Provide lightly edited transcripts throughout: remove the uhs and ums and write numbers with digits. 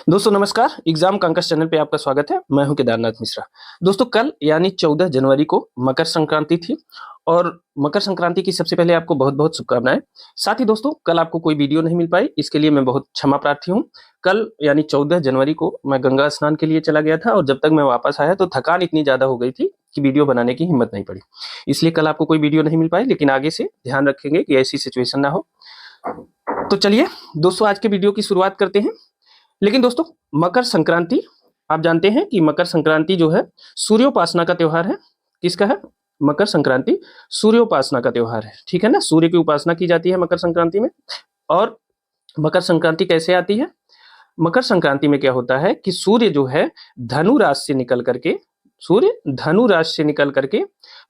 दोस्तों नमस्कार। Exam कांकस channel पे आपका स्वागत है। मैं हूं केदारनाथ मिश्रा। दोस्तों कल यानी 14 जनवरी को मकर संक्रांति थी और मकर संक्रांति की सबसे पहले आपको बहुत बहुत शुभकामनाएं। साथ ही दोस्तों कल आपको कोई वीडियो नहीं मिल पाई, इसके लिए मैं बहुत क्षमा प्रार्थी हूं। कल यानी 14 जनवरी को मैं गंगा स्नान के लिए चला गया था और जब तक मैं वापस आया तो थकान इतनी ज्यादा हो गई थी कि वीडियो बनाने की हिम्मत नहीं पड़ी, इसलिए कल आपको कोई वीडियो नहीं मिल पाई। लेकिन आगे से ध्यान रखेंगे कि ऐसी सिचुएशन ना हो। तो चलिए दोस्तों आज के वीडियो की शुरुआत करते हैं। लेकिन दोस्तों मकर संक्रांति, आप जानते हैं कि मकर संक्रांति जो है सूर्योपासना का त्योहार है। किसका है? मकर संक्रांति सूर्योपासना का त्योहार है। ठीक है ना, सूर्य की उपासना की जाती है मकर संक्रांति में। और मकर संक्रांति कैसे आती है? मकर संक्रांति में क्या होता है कि सूर्य जो है धनु राशि से निकल करके, सूर्य धनु राशि से निकल करके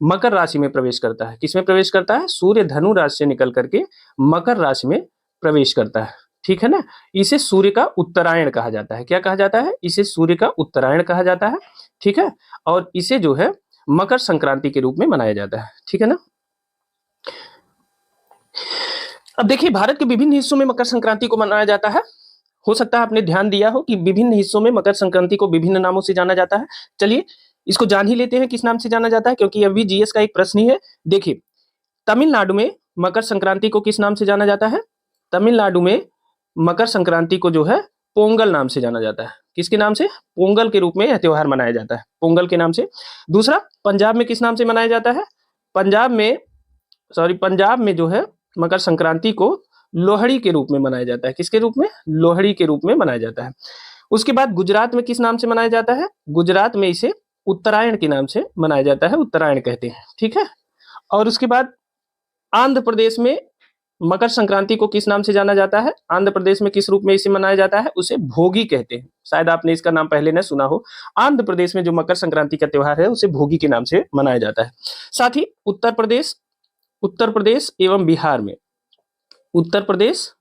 मकर राशि में प्रवेश करता है। किसमें प्रवेश करता है? सूर्य धनु राशि से निकल करके मकर राशि में प्रवेश करता है। ठीक है ना, इसे सूर्य का उत्तरायण कहा जाता है। क्या कहा जाता है? इसे सूर्य का उत्तरायण कहा जाता है। ठीक है, और इसे जो है मकर संक्रांति के रूप में मनाया जाता है। ठीक है ना। अब देखिए भारत के विभिन्न हिस्सों में मकर संक्रांति को मनाया जाता है। हो सकता है आपने ध्यान दिया हो कि विभिन्न हिस्सों में मकर संक्रांति को विभिन्न नामों से जाना जाता है। चलिए इसको जान ही लेते हैं किस नाम से जाना जाता है, क्योंकि अभी जीएस का एक प्रश्न ही है। देखिए तमिलनाडु में मकर संक्रांति को किस नाम से जाना जाता है? तमिलनाडु में मकर संक्रांति को जो है पोंगल नाम से जाना जाता है। किसके नाम से? पोंगल के रूप में यह त्योहार मनाया जाता है, पोंगल के नाम से। दूसरा, पंजाब में किस नाम से मनाया जाता है? पंजाब में जो है मकर संक्रांति को लोहड़ी के रूप में मनाया जाता है। किसके रूप में? लोहड़ी के रूप में मनाया जाता है। उसके बाद गुजरात में किस नाम से मनाया जाता है? गुजरात में इसे उत्तरायण के नाम से मनाया जाता है, उत्तरायण कहते हैं। ठीक है, और उसके बाद आंध्र प्रदेश में मकर संक्रांति को किस नाम से जाना जाता है? आंध्र प्रदेश में किस रूप में इसे मनाया जाता है? उसे भोगी कहते हैं। शायद आपने इसका नाम पहले न सुना हो। आंध्र प्रदेश में जो मकर संक्रांति का त्योहार है उसे भोगी के नाम से मनाया जाता है। साथ ही उत्तर प्रदेश एवं बिहार में उत्तर प्रदेश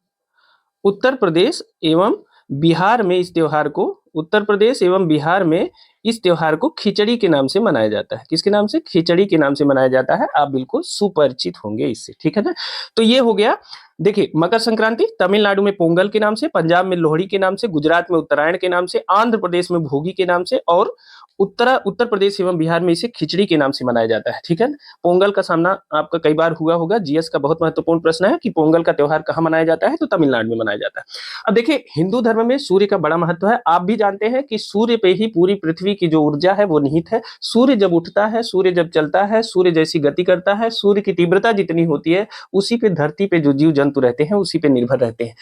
एवं बिहार में इस त्योहार को खिचड़ी के नाम से मनाया जाता है। किसके नाम से? खिचड़ी के नाम से मनाया जाता है। आप बिल्कुल सुपरिचित होंगे इससे। ठीक है ना, तो ये हो गया। देखिए मकर संक्रांति तमिलनाडु में पोंगल के नाम से, पंजाब में लोहड़ी के नाम से, गुजरात में उत्तरायण के नाम से, आंध्र प्रदेश में भोगी के नाम से और उत्तर प्रदेश एवं बिहार में इसे खिचड़ी के नाम से मनाया जाता है। ठीक है ना, पोंगल का सामना आपका कई बार हुआ होगा। जीएस का बहुत महत्वपूर्ण प्रश्न है कि पोंगल का त्योहार कहाँ मनाया जाता है? तो तमिलनाडु में मनाया जाता है। अब देखिए हिंदू धर्म में सूर्य का बड़ा महत्व है। आप भी जानते हैं कि सूर्य पे ही पूरी पृथ्वी की जो ऊर्जा है वो निहित है। सूर्य जब उठता है, सूर्य जब चलता है, सूर्य जैसी गति करता है, सूर्य की तीव्रता जितनी होती है उसी पे धरती पे जो जीव जंतु रहते हैं उसी पे निर्भर रहते हैं।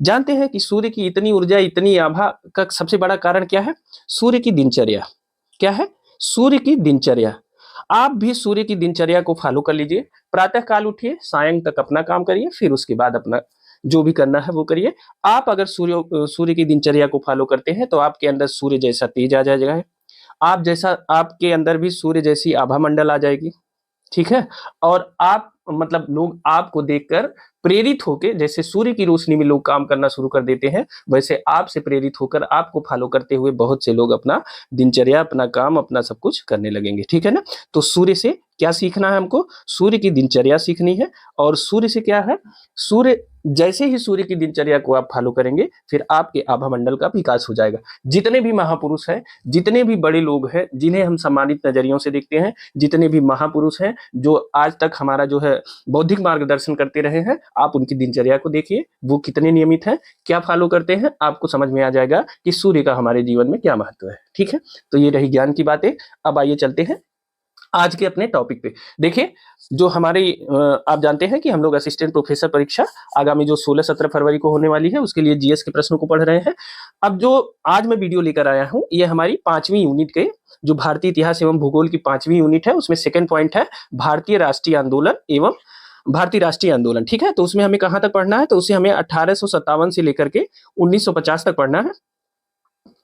जानते हैं कि सूर्य की इतनी ऊर्जा, इतनी आभा का सबसे बड़ा कारण क्या है? सूर्य की दिनचर्या। क्या है? सूर्य की दिनचर्या। आप भी सूर्य की दिनचर्या को फॉलो कर लीजिए। प्रातः काल उठिए, सायं तक अपना काम करिए, फिर उसके बाद अपना जो भी करना है वो करिए। आप अगर सूर्य की दिनचर्या को फॉलो करते हैं तो आपके अंदर सूर्य जैसा तेज आ जाएगा। आपके अंदर भी सूर्य जैसी आभा मंडल आ जाएगी। ठीक है, और आप मतलब लोग आपको देखकर प्रेरित होकर, जैसे सूर्य की रोशनी में लोग काम करना शुरू कर देते हैं, वैसे आपसे प्रेरित होकर आपको फॉलो करते हुए बहुत से लोग अपना दिनचर्या, अपना काम, अपना सब कुछ करने लगेंगे। ठीक है ना, तो सूर्य से क्या सीखना है हमको? सूर्य की दिनचर्या सीखनी है। और सूर्य से क्या है? सूर्य जैसे ही सूर्य की दिनचर्या को आप फॉलो करेंगे फिर आपके आभा मंडल का विकास हो जाएगा। जितने भी महापुरुष हैं, जितने भी बड़े लोग हैं जिन्हें हम सम्मानित नजरियों से देखते हैं, जितने भी महापुरुष हैं जो आज तक हमारा जो है बौद्धिक मार्गदर्शन करते रहे हैं, आप उनकी दिनचर्या को देखिए, वो कितने नियमित हैं, क्या फॉलो करते हैं, आपको समझ में आ जाएगा कि सूर्य का हमारे जीवन में क्या महत्व है। ठीक है, तो ये रही ज्ञान की बातें। अब आइए चलते हैं आज के अपने टॉपिक पे। देखिए जो हमारी आप जानते हैं कि हम लोग असिस्टेंट प्रोफेसर परीक्षा आगामी जो 16-17 फरवरी को होने वाली है उसके लिए जीएस के प्रश्नों को पढ़ रहे हैं। अब जो आज मैं वीडियो लेकर आया हूं ये हमारी 5वीं यूनिट के जो भारतीय इतिहास एवं भूगोल की 5वीं यूनिट है उसमें सेकंड पॉइंट है भारतीय राष्ट्रीय आंदोलन। ठीक है, तो उसमें हमें कहां तक पढ़ना है? तो उसे हमें 1857 से लेकर के 1950 तक पढ़ना है।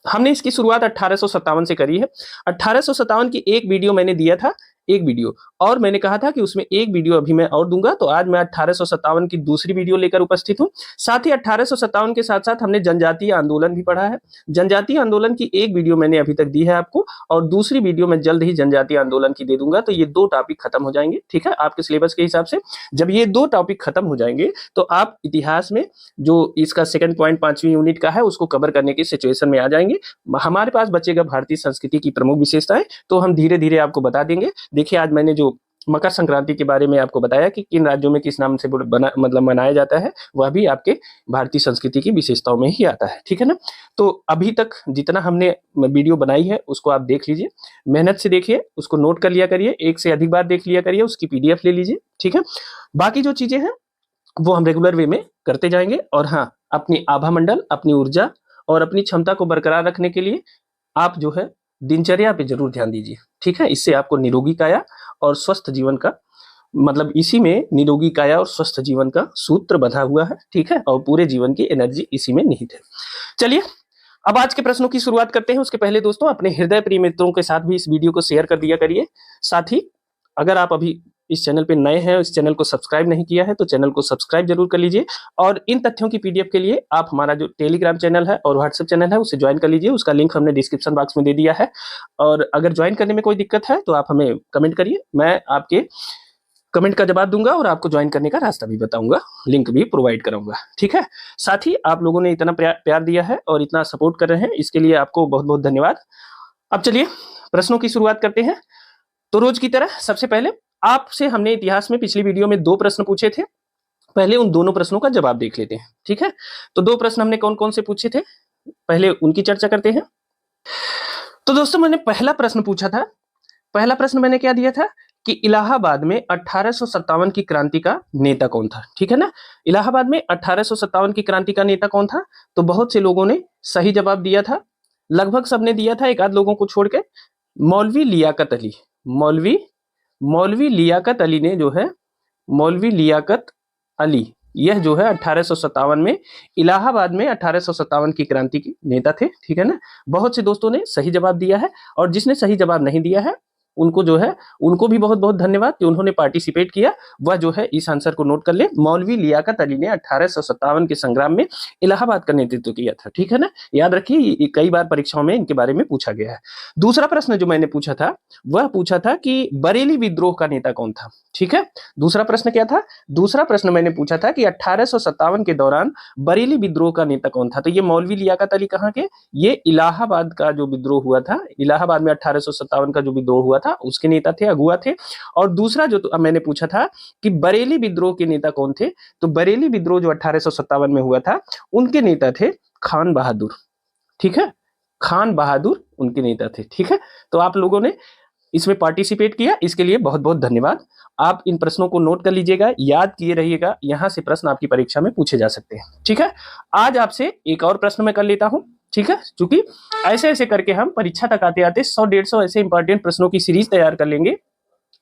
हमने इसकी शुरुआत 1857 से करी है। 1857 की एक वीडियो मैंने दिया था, एक वीडियो, और मैंने कहा था कि उसमें एक वीडियो अभी मैं और दूंगा। तो आज मैं 1857 की दूसरी वीडियो लेकर उपस्थित हूँ। साथ ही 1857 के साथ साथ हमने जनजातीय आंदोलन भी पढ़ा है। जनजातीय आंदोलन की एक वीडियो मैंने अभी तक दी है आपको, और दूसरी वीडियो मैं जल्द ही जनजातीय आंदोलन की दे दूंगा। तो ये 2 टॉपिक खत्म हो जाएंगे, ठीक है, आपके सिलेबस के हिसाब से। जब ये 2 टॉपिक खत्म हो जाएंगे तो आप इतिहास में जो इसका सेकंड पॉइंट 5वीं यूनिट का है उसको कवर करने की सिचुएशन में आ जाएंगे। हमारे पास बचेगा भारतीय संस्कृति की प्रमुख विशेषताएं, तो हम धीरे धीरे आपको बता देंगे। देखिए, आज मैंने जो मकर संक्रांति के बारे में आपको बताया कि किन राज्यों में किस नाम से मनाया जाता है, वह भी आपके भारतीय संस्कृति की विशेषताओं में ही आता है, ठीक है ना। तो अभी तक जितना हमने वीडियो बनाई है उसको आप देख लीजिए, मेहनत से देखिए, उसको नोट कर लिया करिए, एक से अधिक बार देख लिया करिए, उसकी PDF ले लीजिए, ठीक है। बाकी जो चीजें हैं वो हम रेगुलर वे में करते जाएंगे। और हाँ, अपनी आभा मंडल, अपनी ऊर्जा और अपनी क्षमता को बरकरार रखने के लिए आप जो है दिनचर्या पे जरूर ध्यान दीजिए, ठीक है। इससे आपको निरोगी काया और स्वस्थ जीवन का, मतलब इसी में निरोगी काया और स्वस्थ जीवन का सूत्र बंधा हुआ है, ठीक है, और पूरे जीवन की एनर्जी इसी में निहित है। चलिए, अब आज के प्रश्नों की शुरुआत करते हैं। उसके पहले दोस्तों, अपने हृदय प्रिय मित्रों के साथ भी इस वीडियो को शेयर कर दिया करिए। साथ ही अगर आप अभी इस चैनल पे नए हैं, इस चैनल को सब्सक्राइब नहीं किया है, तो चैनल को सब्सक्राइब जरूर कर लीजिए। और इन तथ्यों की PDF के लिए आप हमारा जो टेलीग्राम चैनल है और व्हाट्सएप चैनल है उसे ज्वाइन कर लीजिए। उसका लिंक हमने डिस्क्रिप्शन बॉक्स में दे दिया है। और अगर ज्वाइन करने में कोई दिक्कत है तो आप हमें कमेंट करिए, मैं आपके कमेंट का जवाब दूंगा और आपको ज्वाइन करने का रास्ता भी बताऊंगा, लिंक भी प्रोवाइड कराऊंगा, ठीक है। साथ ही आप लोगों ने इतना प्यार दिया है और इतना सपोर्ट कर रहे हैं, इसके लिए आपको बहुत बहुत धन्यवाद। अब चलिए प्रश्नों की शुरुआत करते हैं। तो रोज की तरह सबसे पहले आपसे हमने इतिहास में पिछली वीडियो में 2 प्रश्न पूछे थे, पहले उन दोनों प्रश्नों का जवाब देख लेते हैं, ठीक है। तो 2 प्रश्न हमने कौन कौन से पूछे थे, पहले उनकी चर्चा करते हैं। तो दोस्तों, मैंने पहला प्रश्न पूछा था, पहला प्रश्न मैंने क्या दिया था कि इलाहाबाद में 1857 की क्रांति का नेता कौन था, ठीक है ना। इलाहाबाद में 1857 की क्रांति का नेता कौन था, तो बहुत से लोगों ने सही जवाब दिया था, लगभग सबने दिया था, एक आध लोगों को छोड़ के। मौलवी लियाकत अली, मौलवी लियाकत अली ने जो है, मौलवी लियाकत अली, यह जो है 1857 में इलाहाबाद में 1857 की क्रांति के नेता थे, ठीक है ना। बहुत से दोस्तों ने सही जवाब दिया है, और जिसने सही जवाब नहीं दिया है उनको जो है, उनको भी बहुत बहुत धन्यवाद कि उन्होंने पार्टिसिपेट किया। वह जो है इस आंसर को नोट कर ले, मौलवी लियाकत अली ने 1857 के संग्राम में इलाहाबाद का नेतृत्व किया था, ठीक है ना। याद रखिए, कई बार परीक्षाओं में इनके बारे में पूछा गया है। दूसरा प्रश्न जो मैंने पूछा था, वह पूछा था कि बरेली विद्रोह का नेता कौन था, ठीक है। दूसरा प्रश्न क्या था, दूसरा प्रश्न मैंने पूछा था कि 1857 के दौरान बरेली विद्रोह का नेता कौन था। तो ये मौलवी लियाकत अली कहाँ के, ये इलाहाबाद का जो विद्रोह हुआ था, इलाहाबाद में 1857 का जो विद्रोह हुआ था उसके नेता थे, अगुआ थे। और दूसरा जो मैंने पूछा था कि बरेली विद्रोह के नेता कौन थे, तो बरेली विद्रोह जो 1857 में हुआ था उनके नेता थे खान बहादुर, ठीक है, खान बहादुर उनके नेता थे, ठीक है। तो आप लोगों ने इसमें पार्टिसिपेट किया, इसके लिए बहुत बहुत धन्यवाद। आप इन प्रश्नों को नोट कर लीजिएगा, याद किए रहिएगा, यहां से प्रश्न आपकी परीक्षा में पूछे जा सकते हैं, ठीक है। आज आपसे एक और प्रश्न मैं कर लेता हूं, ठीक है, क्योंकि ऐसे ऐसे करके हम परीक्षा तक आते आते 100-150 ऐसे इंपॉर्टेंट प्रश्नों की सीरीज तैयार कर लेंगे,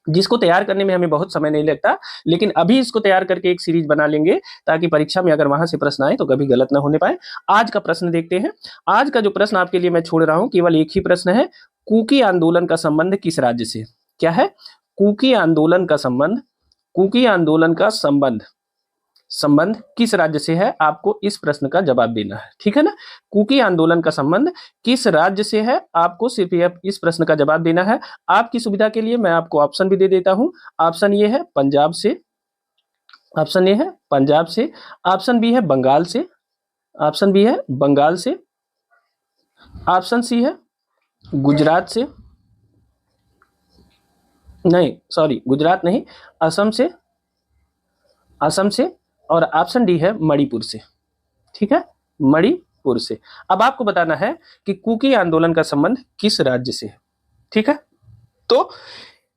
जिसको तैयार करने में हमें बहुत समय नहीं लगता, लेकिन अभी इसको तैयार करके एक सीरीज बना लेंगे ताकि परीक्षा में अगर वहां से प्रश्न आए तो कभी गलत ना होने पाए। आज का प्रश्न देखते हैं। आज का जो प्रश्न आपके लिए मैं छोड़ रहा हूं, केवल एक ही प्रश्न है, कुकी आंदोलन का संबंध किस राज्य से, क्या है, कुकी आंदोलन का संबंध, कुकी आंदोलन का संबंध किस राज्य से है, आपको इस प्रश्न का जवाब देना है, ठीक है ना। कुकी आंदोलन का संबंध किस राज्य से है, आपको सिर्फ इस प्रश्न का जवाब देना है। आपकी सुविधा के लिए मैं आपको ऑप्शन भी दे देता हूं। ऑप्शन ए है पंजाब से, ऑप्शन ए है पंजाब से, ऑप्शन बी है बंगाल से, ऑप्शन बी है बंगाल से, ऑप्शन सी है गुजरात से, नहीं सॉरी गुजरात नहीं, असम से, असम से, और ऑप्शन डी है मणिपुर से, ठीक है, मणिपुर से। अब आपको बताना है कि कुकी आंदोलन का संबंध किस राज्य से है, ठीक है। तो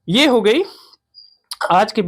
ये हो गई आज के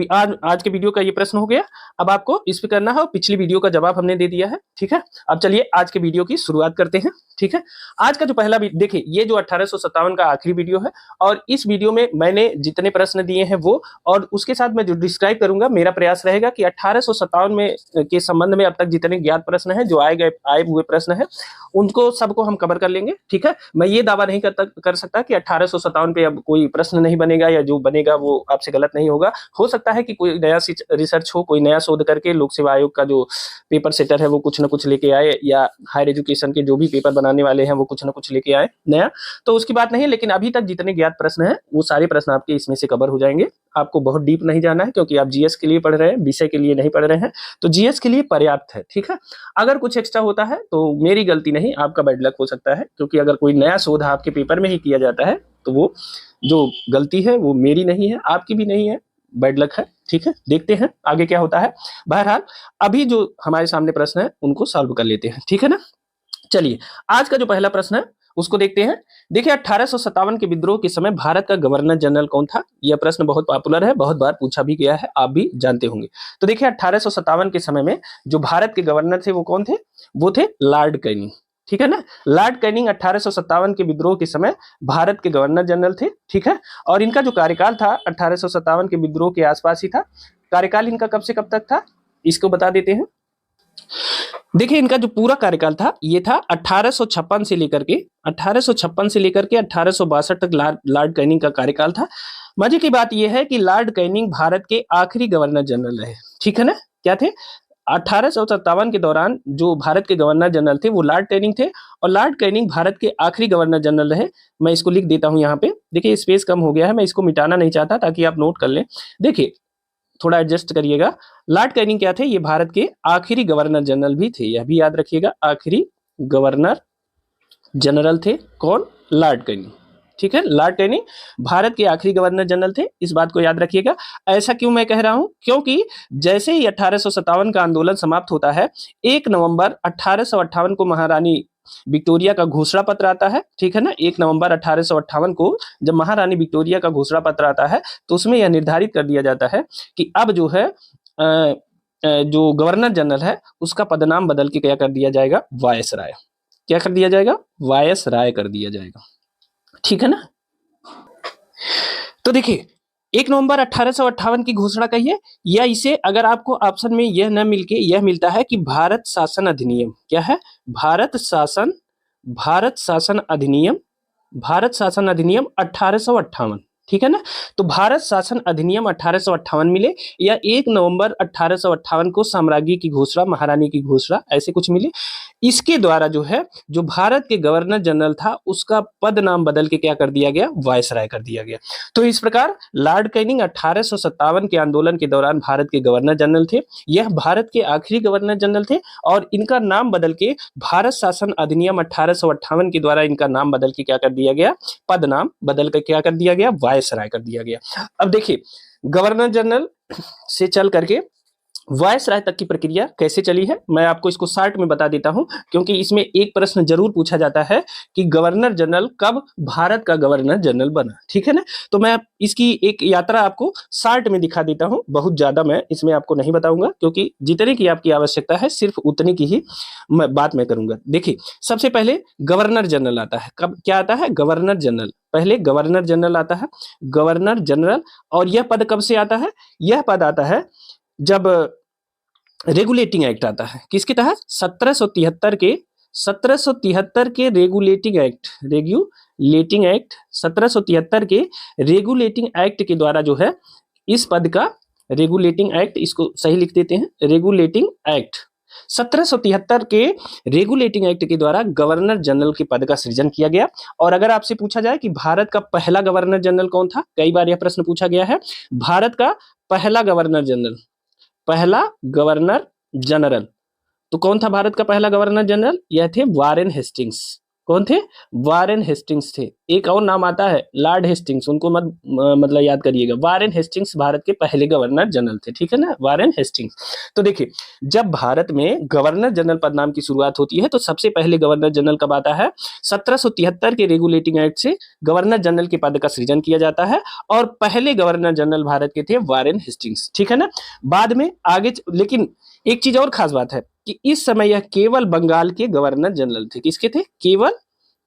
वीडियो का ये प्रश्न हो गया। अब आपको इस पे करना है, और पिछली वीडियो का जवाब हमने दे दिया है, ठीक है। अब चलिए आज के वीडियो की शुरुआत करते हैं, ठीक है। आज का जो पहला देखिए, ये जो 1857 का आखिरी वीडियो है, और इस वीडियो में मैंने जितने प्रश्न दिए हैं वो, और उसके साथ मैं जो डिस्क्राइब करूंगा, मेरा प्रयास रहेगा कि 1857 में के संबंध में अब तक जितने ज्ञात प्रश्न हैं, जो आए हुए प्रश्न हैं, उनको सबको हम कवर कर लेंगे, ठीक है। मैं ये दावा नहीं कर सकता कि 1857 पे अब कोई प्रश्न नहीं बनेगा, या जो बनेगा वो आपसे गलत नहीं होगा। हो सकता है कि कोई नया रिसर्च हो, कोई नया शोध करके लोक सेवा आयोग का जो पेपर सेटर है वो कुछ ना कुछ लेके आए, या हायर एजुकेशन के जो भी पेपर बनाने वाले हैं वो कुछ ना कुछ लेके आए नया, तो उसकी बात नहीं है। लेकिन अभी तक जितने ज्ञात प्रश्न हैं वो सारे प्रश्न आपके इसमें से कवर हो जाएंगे। आपको बहुत डीप नहीं जाना है, क्योंकि आप जीएस के लिए पढ़ रहे हैं, विषय के लिए नहीं पढ़ रहे हैं, तो जीएस के लिए पर्याप्त है, ठीक है। अगर कुछ एक्स्ट्रा होता है तो मेरी गलती नहीं, आपका बैड लक हो सकता है, क्योंकि अगर कोई नया शोध आपके पेपर में ही किया जाता है तो वो जो गलती है वो मेरी नहीं है, आपकी भी नहीं है, बैड लक है, ठीक है। देखते हैं आगे क्या होता है। बहरहाल अभी जो हमारे सामने प्रश्न है उनको सॉल्व कर लेते हैं, ठीक है ना। चलिए आज का जो पहला प्रश्न है उसको देखते हैं। देखिए 1857 के विद्रोह के समय भारत का गवर्नर जनरल कौन था? यह प्रश्न बहुत पॉपुलर है, बहुत बार पूछा भी गया है, आप भी जानते होंगे। तो देखिए 1857 के समय में जो भारत के गवर्नर थे वो कौन थे? वो थे लॉर्ड कैनिंग, ठीक है ना। लॉर्ड कैनिंग 1857 के विद्रोह के समय भारत के गवर्नर जनरल थे, ठीक है। और इनका जो कार्यकाल था 1857 के विद्रोह के आसपास ही था। कार्यकाल इनका कब से कब तक था इसको बता देते हैं। देखिए इनका जो पूरा कार्यकाल था ये था 1856 से लेकर के 1862 तक लॉर्ड कैनिंग का कार्यकाल था। मजे की बात यह है कि लॉर्ड कैनिंग भारत के आखिरी गवर्नर जनरल रहे, ठीक है ना। क्या थे? 1857 के दौरान जो भारत के गवर्नर जनरल थे वो लॉर्ड कैनिंग थे, और लॉर्ड कैनिंग भारत के आखिरी गवर्नर जनरल रहे। मैं इसको लिख देता हूं यहाँ पे। देखिए स्पेस कम हो गया है, मैं इसको मिटाना नहीं चाहता ताकि आप नोट कर लें। देखिए थोड़ा एडजस्ट करिएगा। लॉर्ड कैनिंग क्या थे? ये भारत के आखिरी गवर्नर जनरल भी थे, यह भी याद रखिएगा, आखिरी गवर्नर जनरल थे कौन? लॉर्ड कैनिंग, ठीक है। लॉर्ड कैनिंग भारत के आखिरी गवर्नर जनरल थे, इस बात को याद रखिएगा। ऐसा क्यों मैं कह रहा हूं? क्योंकि जैसे ही 1857 का आंदोलन समाप्त होता है, 1 नवंबर 1858 को महारानी विक्टोरिया का घोषणा पत्र आता है, ठीक है ना। 1 नवंबर 1858 को जब महारानी विक्टोरिया का घोषणा पत्र आता है तो उसमें यह निर्धारित कर दिया जाता है कि अब जो है जो गवर्नर जनरल है उसका पदनाम बदल के क्या कर दिया जाएगा? वायसराय। क्या कर दिया जाएगा? वायसराय कर दिया जाएगा, ठीक है ना। तो देखिए 1 नवंबर 1858 की घोषणा कहिए, या इसे अगर आपको ऑप्शन में यह न मिलके यह मिलता है कि भारत शासन अधिनियम। क्या है? भारत शासन अधिनियम, भारत शासन अधिनियम 1858, ठीक है ना। तो भारत शासन अधिनियम 1858 मिले, या 1 नवंबर 1858 को साम्राज्य की घोषणा, महारानी की घोषणा, ऐसे कुछ मिले। इसके द्वारा जो है जो भारत के गवर्नर जनरल था उसका पद नाम बदल के क्या कर दिया गया? वायसराय कर दिया गया। तो इस प्रकार लॉर्ड कैनिंग 1857 के आंदोलन के दौरान भारत के गवर्नर जनरल थे। यह भारत के आखिरी गवर्नर जनरल थे, और इनका नाम बदल के भारत शासन अधिनियम 1858 के द्वारा इनका नाम बदल के क्या कर दिया गया? पद नाम बदल कर क्या कर दिया गया? वायसराय कर दिया गया। अब देखिए गवर्नर जनरल से चल करके वायसराय तक की प्रक्रिया कैसे चली है, मैं आपको इसको शॉर्ट में बता देता हूं, क्योंकि इसमें एक प्रश्न जरूर पूछा जाता है कि गवर्नर जनरल कब भारत का गवर्नर जनरल बना, ठीक है ना। तो मैं इसकी एक यात्रा आपको शॉर्ट में दिखा देता हूं, बहुत ज्यादा मैं इसमें आपको नहीं बताऊंगा, क्योंकि जितने की आपकी आवश्यकता है सिर्फ उतनी की ही बात मैं करूंगा। देखिए सबसे पहले गवर्नर जनरल आता है। कब क्या आता है? Governor general. पहले गवर्नर जनरल आता है, गवर्नर जनरल। और यह पद कब से आता है? यह पद आता है जब रेगुलेटिंग एक्ट आता है। किसके तहत? 1773 के रेगुलेटिंग एक्ट के द्वारा जो है इस पद का रेगुलेटिंग एक्ट, इसको सही लिख देते हैं, रेगुलेटिंग एक्ट 1773 के रेगुलेटिंग एक्ट के द्वारा गवर्नर जनरल के पद का सृजन किया गया। और अगर आपसे पूछा जाए कि भारत का पहला गवर्नर जनरल कौन था, कई बार यह प्रश्न पूछा गया है। भारत का पहला गवर्नर जनरल तो कौन था? भारत का पहला गवर्नर जनरल यह थे वारेन हेस्टिंग्स। कौन थे? वारेन हेस्टिंग्स थे। एक और नाम आता है लॉर्ड हेस्टिंग्स, उनको मत मतलब याद करिएगा। वारेन हेस्टिंग्स भारत के पहले गवर्नर जनरल थे, ठीक है ना, वारेन हेस्टिंग्स। तो देखिए, जब भारत में गवर्नर जनरल पद नाम की शुरुआत होती है तो सबसे पहले गवर्नर जनरल कब आता है? 1773 के रेगुलेटिंग एक्ट से गवर्नर जनरल के पद का सृजन किया जाता है और पहले गवर्नर जनरल भारत के थे वारेन हेस्टिंग्स, ठीक है ना। बाद में आगे लेकिन एक चीज और खास बात है कि इस समय यह केवल बंगाल के गवर्नर जनरल थे। किसके थे?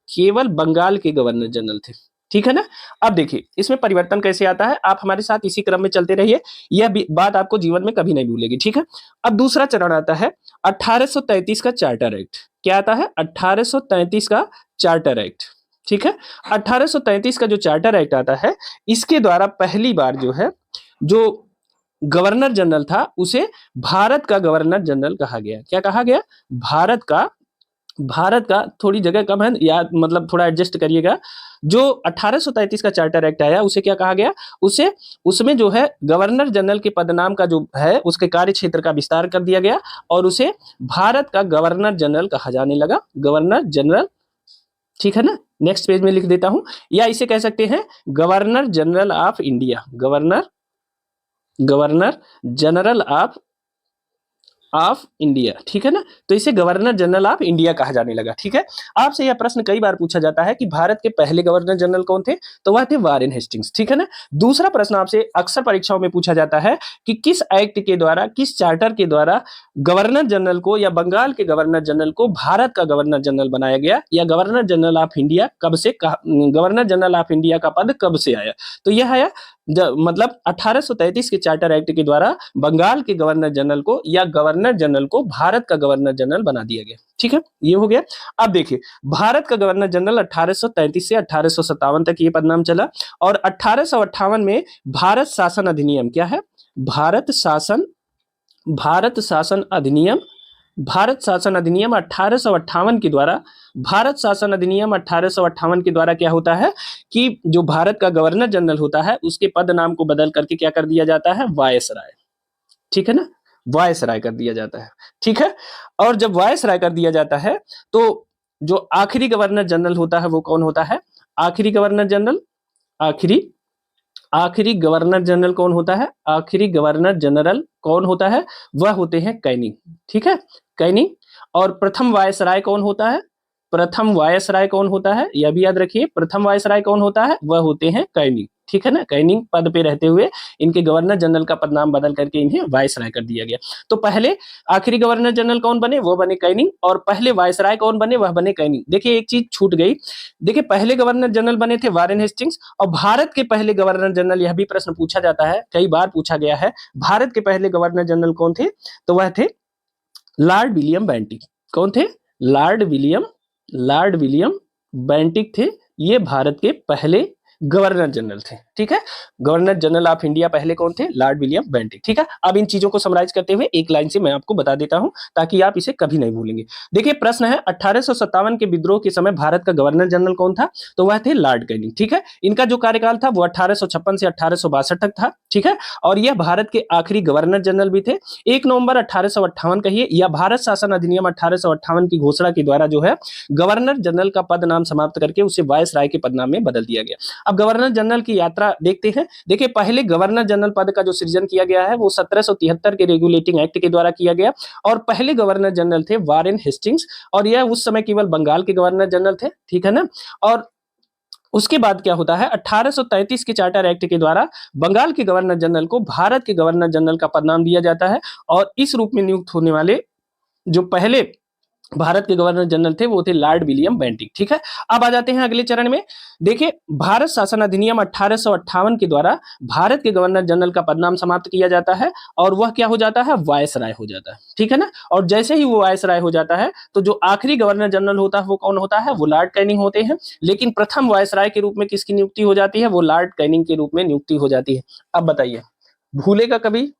केवल बंगाल के गवर्नर जनरल थे, ठीक है ना। अब देखिए इसमें परिवर्तन कैसे आता है, आप हमारे साथ इसी क्रम में चलते रहिए, यह बात आपको जीवन में कभी नहीं भूलेगी, ठीक है। अब दूसरा चरण आता है 1833 का चार्टर एक्ट। क्या आता है? 1833 का चार्टर एक्ट, ठीक है। 1833 का जो चार्टर एक्ट आता है, इसके द्वारा पहली बार जो है, जो गवर्नर जनरल था उसे भारत का गवर्नर जनरल कहा गया। क्या कहा गया? भारत का थोड़ी जगह कम है याद, मतलब थोड़ा एडजस्ट करिएगा। जो 1833 का चार्टर एक्ट आया उसे क्या कहा गया? उसे उसमें जो है गवर्नर जनरल के पदनाम का जो है उसके कार्य क्षेत्र का विस्तार कर दिया गया और उसे भारत का गवर्नर जनरल कहा जाने लगा, गवर्नर जनरल, ठीक है ना। नेक्स्ट पेज में लिख देता हूं, या इसे कह सकते हैं governor general of India, governor general of India, ठीक है ना। तो इसे गवर्नर जनरल ऑफ इंडिया कहा जाने लगा, ठीक है। आपसे यह प्रश्न कई बार पूछा जाता है कि भारत के पहले गवर्नर जनरल कौन थे, तो वह थे वारेन हेस्टिंग्स, ठीक है ना। दूसरा प्रश्न आपसे अक्सर परीक्षाओं में पूछा जाता है कि किस एक्ट के द्वारा, किस चार्टर के द्वारा गवर्नर जनरल को या बंगाल के गवर्नर जनरल को भारत का गवर्नर जनरल बनाया गया, या गवर्नर जनरल ऑफ इंडिया कब से, गवर्नर जनरल ऑफ इंडिया का पद कब से आया? तो यह आया मतलब 1833 के चार्टर एक्ट के द्वारा बंगाल के गवर्नर जनरल को या गवर्नर जनरल को भारत का गवर्नर जनरल बना दिया गया, ठीक है, ये हो गया। अब देखिए, भारत का गवर्नर जनरल 1833 से 1857 तक ये पदनाम चला और 1858 में भारत शासन अधिनियम, क्या है? भारत शासन अधिनियम, भारत शासन अधिनियम 1858 के द्वारा, भारत शासन अधिनियम 1858 के द्वारा क्या होता है कि जो भारत का गवर्नर जनरल होता है उसके पद नाम को बदल करके क्या कर दिया जाता है? वायसराय, ठीक है ना, वायसराय कर दिया जाता है, ठीक है। और जब वायसराय कर दिया जाता है तो जो आखिरी गवर्नर जनरल होता है वो कौन होता है? आखिरी गवर्नर जनरल, आखिरी गवर्नर जनरल कौन होता है? आखिरी गवर्नर जनरल कौन होता है? वह होते हैं कैनिंग, ठीक है, कैनिंग। और प्रथम वायसराय कौन होता है? प्रथम वायसराय कौन होता है? यह भी याद रखिए, प्रथम वायसराय कौन होता है? वह होते हैं कैनिंग, ठीक है ना। कैनिंग पद पे रहते हुए इनके गवर्नर जनरल का पदनाम बदल करके इन्हें वायसराय कर दिया गया। तो पहले आखिरी गवर्नर जनरल कौन बने? वो बने कैनिंग, और पहले वायसराय कौन बने? वह बने कैनिंग। देखिए एक चीज छूट गई, देखिए पहले गवर्नर जनरल बने थे वारेन हेस्टिंग्स, और भारत के पहले गवर्नर जनरल, यह भी प्रश्न पूछा जाता है, कई बार पूछा गया है, भारत के पहले गवर्नर जनरल कौन थे? तो वह थे लॉर्ड विलियम बेंटिक। कौन थे? लॉर्ड विलियम बेंटिक थे, ये भारत के पहले गवर्नर जनरल थे, ठीक है। गवर्नर जनरल ऑफ इंडिया पहले कौन थे? लॉर्ड विलियम बेंटिक, ठीक है। अब इन चीजों को समराइज करते हुए एक लाइन से मैं आपको बता देता हूं ताकि आप इसे कभी नहीं भूलेंगे। देखिए प्रश्न है 1857 के विद्रोह के समय भारत का गवर्नर जनरल कौन था? तो वह थे लॉर्ड कैनिंग, ठीक है। इनका जो कार्यकाल था वो 1856 से 1862 तक था, ठीक है। और यह भारत के आखिरी गवर्नर जनरल भी थे। 1 नवंबर 1858 कहिए या भारत शासन अधिनियम 1858 की घोषणा के द्वारा जो है गवर्नर जनरल का पद नाम समाप्त करके उसे वायसराय के पदनाम में बदल दिया गया। अब गवर्नर जनरल की यात्रा देखते हैं। देखिए पहले गवर्नर जनरल पद का जो सृजन किया गया है वो 1773 के रेगुलेटिंग एक्ट के द्वारा किया गया, और पहले गवर्नर जनरल थे वारेन हेस्टिंग्स, और यह उस समय केवल बंगाल के गवर्नर जनरल थे, ठीक है ना। और उसके बाद क्या होता है, 1833 के चार्टर एक्ट के द्वारा बंगाल के गवर्नर जनरल को भारत के गवर्नर जनरल का पदनाम दिया जाता है, और इस रूप में नियुक्त होने वाले जो पहले भारत के गवर्नर जनरल थे वो थे लॉर्ड विलियम बेंटिक, ठीक है। अब आ जाते हैं अगले चरण में। देखिए भारत शासन अधिनियम 1858 के द्वारा भारत के गवर्नर जनरल का पदनाम समाप्त किया जाता है और वह क्या हो जाता है? वायसराय हो जाता है, ठीक है ना। और जैसे ही वो वायसराय हो जाता है तो जो आखिरी गवर्नर जनरल होता है वो कौन होता है? वो लॉर्ड कैनिंग होते हैं। लेकिन प्रथम वायसराय के रूप में किसकी नियुक्ति हो जाती है? वो लॉर्ड कैनिंग के रूप में नियुक्ति हो जाती है। अब बताइए, भूलेगा कभी?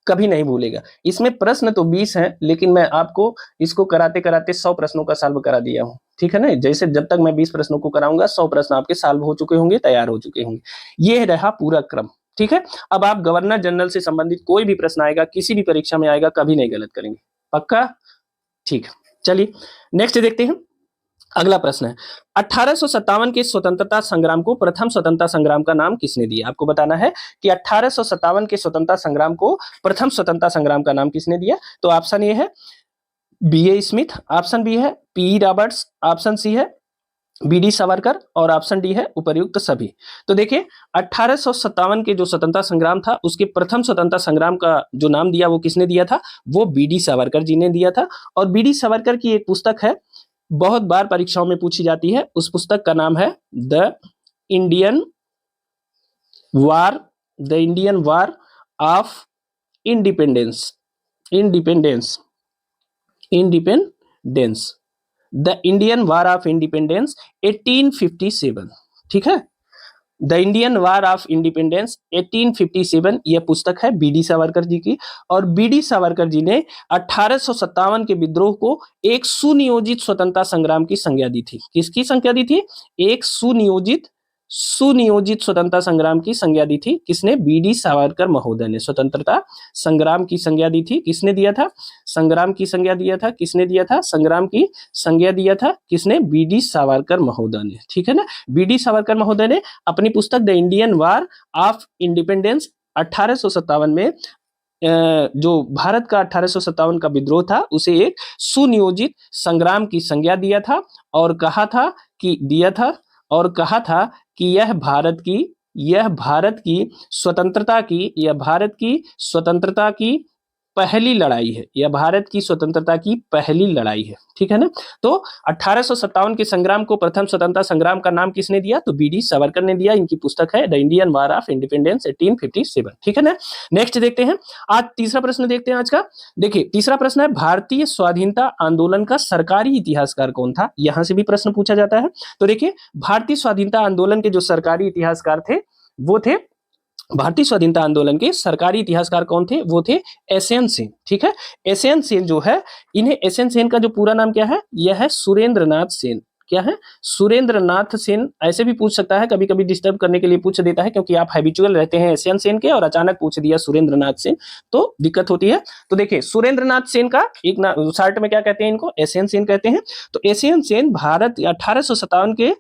कभी नहीं भूलेगा। इसमें प्रश्न तो 20 हैं, लेकिन मैं आपको इसको कराते कराते 100 प्रश्नों का सॉल्व करा दिया हूं, ठीक है ना। जैसे जब तक मैं 20 प्रश्नों को कराऊंगा 100 प्रश्न आपके सॉल्व हो चुके होंगे, तैयार हो चुके होंगे। ये रहा पूरा क्रम, ठीक है। अब आप गवर्नर जनरल से संबंधित कोई भी प्रश्न आएगा, किसी भी परीक्षा में आएगा, कभी नहीं गलत करेंगे, पक्का? ठीक है, चलिए नेक्स्ट देखते हैं। अगला प्रश्न है 1857 के स्वतंत्रता संग्राम को प्रथम स्वतंत्रता संग्राम का नाम किसने दिया? आपको बताना है कि 1857 के स्वतंत्रता संग्राम को प्रथम स्वतंत्रता संग्राम का नाम किसने दिया? तो ऑप्शन ए है बी.ए. स्मिथ, ऑप्शन बी है पी. रॉबर्ट्स, ऑप्शन सी है बी.डी. सावरकर और ऑप्शन डी है उपर्युक्त सभी। तो देखिए 1857 के जो स्वतंत्रता संग्राम था उसके प्रथम स्वतंत्रता संग्राम का जो नाम दिया वो किसने दिया था? वो बी.डी. सावरकर जी ने दिया था। और बी.डी. सावरकर की एक पुस्तक है, बहुत बार परीक्षाओं में पूछी जाती है, उस पुस्तक का नाम है the Indian war, the Indian war of independence, independence, independence, the Indian war of independence 1857। ठीक है, the Indian war of independence 1857 यह पुस्तक है बी.डी. सावरकर जी की। और बी.डी. सावरकर जी ने 1857 के विद्रोह को एक सुनियोजित स्वतंत्रता संग्राम की संज्ञा दी थी। किसकी संज्ञा दी थी? एक सुनियोजित स्वतंत्रता संग्राम की संज्ञा दी थी। किसने? बी.डी. सावरकर महोदय ने स्वतंत्रता संग्राम की संज्ञा दी थी। किसने दिया था? संग्राम की संज्ञा दिया था। किसने दिया था? संग्राम की संज्ञा दिया था। किसने? बी.डी. सावरकर महोदय ने। ठीक है ना, बी.डी. सावरकर महोदय ने अपनी पुस्तक the Indian war of independence 1857 में जो भारत का 1857 का विद्रोह था उसे एक सुनियोजित संग्राम की संज्ञा दिया था और कहा था कि यह भारत की स्वतंत्रता की पहली लड़ाई है, यह भारत की स्वतंत्रता की पहली लड़ाई है। ठीक है ना, तो 1857 के संग्राम को प्रथम स्वतंत्रता संग्राम का नाम किसने दिया? तो बी.डी. सावरकर ने दिया। इनकी पुस्तक है the Indian war of independence 1857। ठीक है ना, नेक्स्ट देखते हैं, आज तीसरा प्रश्न देखते हैं आज का। देखिए तीसरा प्रश्न है भारतीय स्वाधीनता आंदोलन का सरकारी इतिहासकार कौन था? यहां से भी प्रश्न पूछा जाता है। तो देखिए भारतीय स्वाधीनता आंदोलन के जो सरकारी इतिहासकार थे वो थे, भारतीय स्वाधीनता आंदोलन के सरकारी इतिहासकार कौन थे? वो थे एसएन सेन। ठीक है, एसएन सेन जो है, इन्हें एसएन सेन का जो पूरा नाम क्या है? यह है सुरेंद्रनाथ सेन। क्या है? सुरेंद्रनाथ सेन। ऐसे भी पूछ सकता है, कभी कभी डिस्टर्ब करने के लिए पूछ देता है, क्योंकि आप हैबिचुअल रहते हैं एसएन सेन के और अचानक पूछ दिया सुरेंद्रनाथ सेन तो दिक्कत होती है। तो देखिए सुरेंद्रनाथ सेन का एक शॉर्ट में क्या कहते हैं? इनको एसएन सेन कहते हैं। तो एसएन सेन भारत 1857 के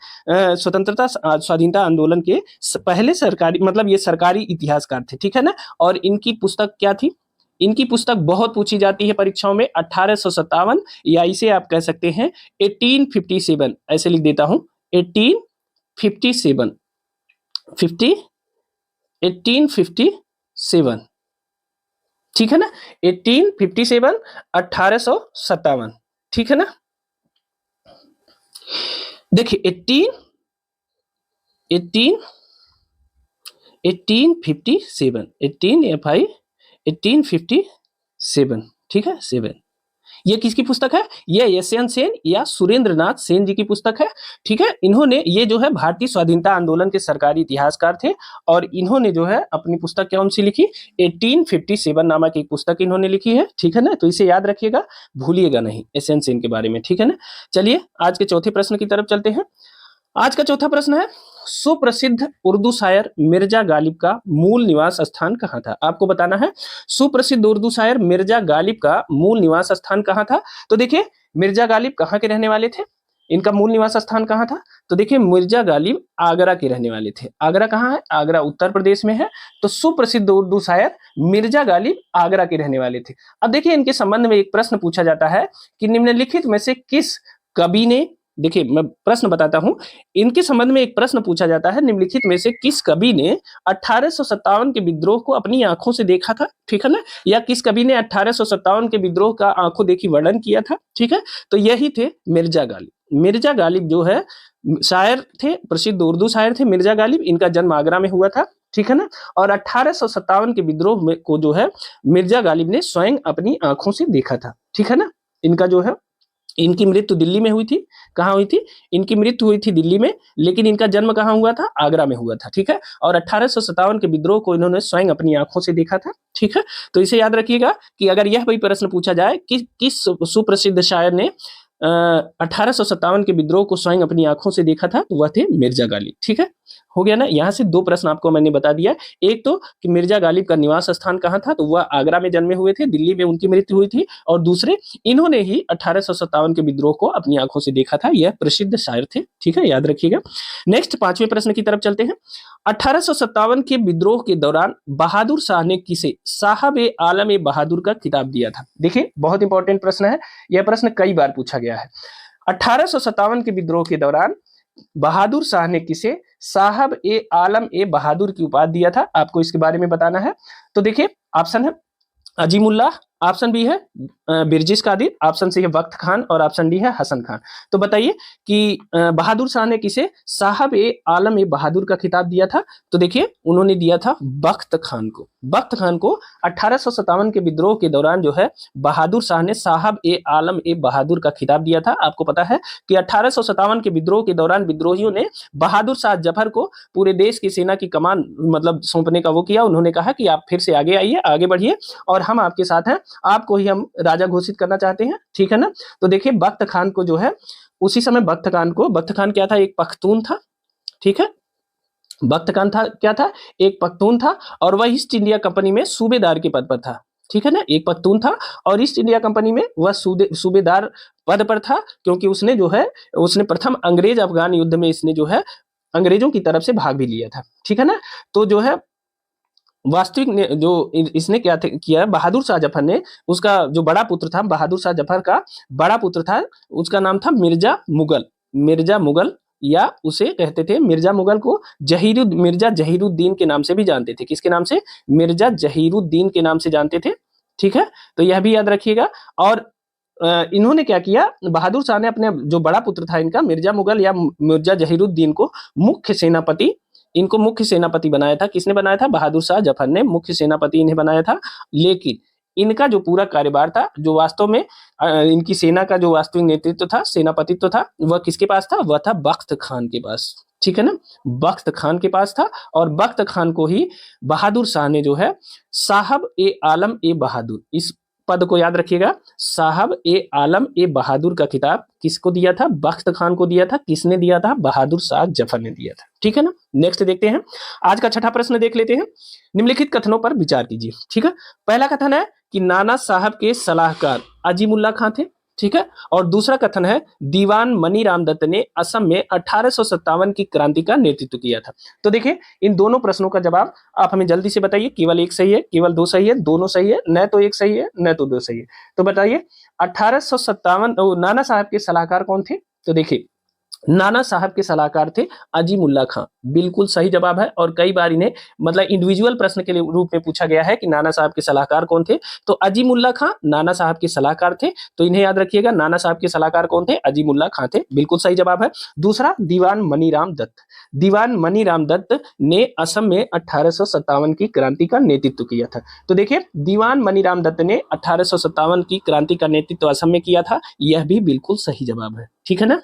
स्वतंत्रता स्वाधीनता आंदोलन के पहले सरकारी, मतलब ये सरकारी इतिहासकार थे। ठीक है ना, और इनकी पुस्तक क्या थी? इनकी पुस्तक बहुत पूछी जाती है परीक्षाओं में, 1857 या इसे आप कह सकते हैं 1857, ऐसे लिख देता हूं 1857, 1857। ठीक है ना, 1857, 1857। ठीक है ना, देखिए 1857, ठीक है 7। ये किसकी पुस्तक है? ये एसएन सेन या सुरेंद्रनाथ सेन जी की पुस्तक है। ठीक है, इन्होंने, ये जो है भारतीय स्वाधीनता आंदोलन के सरकारी इतिहासकार थे और इन्होंने जो है अपनी पुस्तक कौन सी लिखी? 1857 नामक एक पुस्तक इन्होंने लिखी है। ठीक है ना, तो इसे याद रखिएगा, भूलिएगा नहीं एसएन सेन के बारे में। ठीक है ना, चलिए आज के चौथे प्रश्न की तरफ चलते हैं। आज का चौथा प्रश्न है सुप्रसिद्ध उर्दू शायर मिर्जा गालिब का मूल निवास स्थान कहाँ था? आपको बताना है सुप्रसिद्ध उर्दू शायर मिर्जा गालिब का मूल निवास स्थान कहाँ था। तो देखिए मिर्जा गालिब कहाँ के रहने वाले थे? इनका मूल निवास स्थान कहाँ था? तो देखिए मिर्जा गालिब आगरा के रहने वाले थे। आगरा कहाँ है? आगरा उत्तर प्रदेश में है। तो सुप्रसिद्ध उर्दू शायर मिर्जा गालिब आगरा के रहने वाले थे। अब देखिए इनके संबंध में एक प्रश्न पूछा जाता है कि निम्नलिखित में से किस कवि ने, देखिए मैं प्रश्न बताता हूं, इनके संबंध में एक प्रश्न पूछा जाता है, निम्नलिखित में से किस कवि ने 1857 के विद्रोह को अपनी आंखों से देखा था? ठीक है ना, या किस कवि ने 1857 के विद्रोह का आंखों देखी वर्णन किया था? ठीक है, तो यही थे मिर्जा गालिब। मिर्जा गालिब जो है शायर थे, प्रसिद्ध उर्दू शायर थे मिर्जा गालिब। इनका जन्म आगरा में हुआ था। ठीक है ना, और 1857 के विद्रोह में को जो है मिर्जा गालिब ने स्वयं अपनी आंखों से देखा था। ठीक है ना, इनका जो है, इनकी मृत्यु दिल्ली में हुई थी। कहाँ हुई थी? इनकी मृत्यु हुई थी दिल्ली में, लेकिन इनका जन्म कहाँ हुआ था? आगरा में हुआ था। ठीक है, और 1857 के विद्रोह को इन्होंने स्वयं अपनी आंखों से देखा था। ठीक है, तो इसे याद रखिएगा कि अगर यह भी प्रश्न पूछा जाए कि किस सुप्रसिद्ध शायर ने 1857 के विद्रोह को स्वयं अपनी आंखों से देखा था, तो वह थे मिर्जा गालिब। ठीक है, हो गया ना। यहाँ से दो प्रश्न आपको मैंने बता दिया। एक तो कि मिर्जा गालिब का निवास स्थान कहाँ था, तो वह आगरा में जन्मे हुए थे, दिल्ली में उनकी मृत्यु हुई थी। और दूसरे, इन्होंने ही 1857 के विद्रोह को अपनी आंखों से देखा था। यह प्रसिद्ध शायर थे, ठीक है, याद रखिएगा। नेक्स्ट पांचवें प्रश्न की तरफ चलते हैं। 1857 के विद्रोह के दौरान बहादुर शाह ने किसे साहब ए आलम ए बहादुर का खिताब दिया था? देखिए बहुत इंपॉर्टेंट प्रश्न है, यह प्रश्न कई बार पूछा गया है। 1857 के विद्रोह के दौरान बहादुर शाह ने किसे साहब ए आलम ए बहादुर की उपाधि दिया था? आपको इसके बारे में बताना है। तो देखिए ऑप्शन है अजीमुल्लाह, ऑप्शन बी है बिरजिस कादिर, ऑप्शन सी है वक्त खान और ऑप्शन डी है हसन खान। तो बताइए कि बहादुर शाह ने किसे साहब ए आलम ए बहादुर का खिताब दिया था? तो देखिए उन्होंने दिया था बख्त खान को। बख्त खान को 1857 के विद्रोह के दौरान जो है बहादुर शाह ने साहब ए आलम ए बहादुर का खिताब दिया था। आपको पता है कि 1857 के विद्रोह के दौरान विद्रोहियों ने बहादुर शाह जफर को पूरे देश की सेना की कमान मतलब सौंपने का वो किया। उन्होंने कहा कि आप फिर से आगे आइए, आगे बढ़िए और हम आपके साथ हैं, आपको ही हम राजा घोषित करना चाहते हैं, ठीक है ना। तो देखिए बख्त खान को जो है उसी समय बख्त खान क्या था, एक पख्तून था, ठीक है। बख्त खान था क्या था, एक पख्तून था और वह ईस्ट इंडिया कंपनी में सूबेदार के पद पर था, ठीक है ना। एक पख्तून था और ईस्ट इंडिया कंपनी में वह सूबेदार पद पर था, क्योंकि उसने प्रथम अंग्रेज अफगान युद्ध में इसने जो है अंग्रेजों की तरफ से भाग भी लिया था, ठीक है ना। तो जो है वास्तविक ने जो इसने क्या किया बहादुर शाह जफर ने, उसका जो बड़ा पुत्र था, बहादुर शाह जफर का बड़ा पुत्र था, उसका नाम था मिर्जा मुगल या उसे कहते थे मिर्जा मुगल को मिर्जा जहीरुद्दीन के नाम से भी जानते थे। किसके नाम से? मिर्जा जहीरुद्दीन के नाम से जानते थे, ठीक है। तो यह भी याद रखिएगा। और इन्होंने क्या किया, बहादुर शाह ने अपने जो बड़ा पुत्र था इनका मिर्जा मुगल या मिर्जा जहीरुद्दीन को इनको मुख्य सेनापति बनाया था। किसने बनाया था? बहादुर शाह जफर ने मुख्य सेनापति इन्हें बनाया था। लेकिन इनका जो पूरा कार्यभार था, जो वास्तव में इनकी सेना का जो वास्तविक नेतृत्व था, सेनापतित्व था, वह किसके पास था? वह था बख्त खान के पास, ठीक है ना। बख्त खान के पास था और बख्त खान को ही बहादुर शाह ने जो है साहब ए आलम ए बहादुर, इस पद को याद रखिएगा, साहब ए आलम ए बहादुर का खिताब किसको दिया था? बख्त खान को दिया था। किसने दिया था? बहादुर शाह जफर ने दिया था, ठीक है ना। नेक्स्ट देखते हैं, आज का छठा प्रश्न देख लेते हैं। निम्नलिखित कथनों पर विचार कीजिए, ठीक है। पहला कथन है कि नाना साहब के सलाहकार अजीमुल्ला खां थे, ठीक है। और दूसरा कथन है दीवान मनीराम दत्त ने असम में 1857 की क्रांति का नेतृत्व किया था। तो देखिए इन दोनों प्रश्नों का जवाब आप हमें जल्दी से बताइए। केवल एक सही है, केवल दो सही है, दोनों सही है, न तो एक सही है न तो दो सही है। तो बताइए 1857 नाना साहब के सलाहकार कौन थे? तो देखिए नाना साहब के सलाहकार थे अजीमुल्ला खां, बिल्कुल सही जवाब है। और कई बार इन्हें मतलब इंडिविजुअल प्रश्न के रूप में पूछा गया है कि नाना साहब के सलाहकार कौन थे। तो अजीमुल्ला खां नाना साहब के सलाहकार थे, तो इन्हें याद रखिएगा। नाना साहब के सलाहकार कौन थे? अजीमुल्ला खां थे, बिल्कुल सही जवाब है। दूसरा दीवान मनीराम दत्त ने असम में 1857 की क्रांति का नेतृत्व किया था। तो देखिए दीवान मनीराम दत्त ने 1857 की क्रांति का नेतृत्व असम में किया था, यह भी बिल्कुल सही जवाब है, ठीक है ना।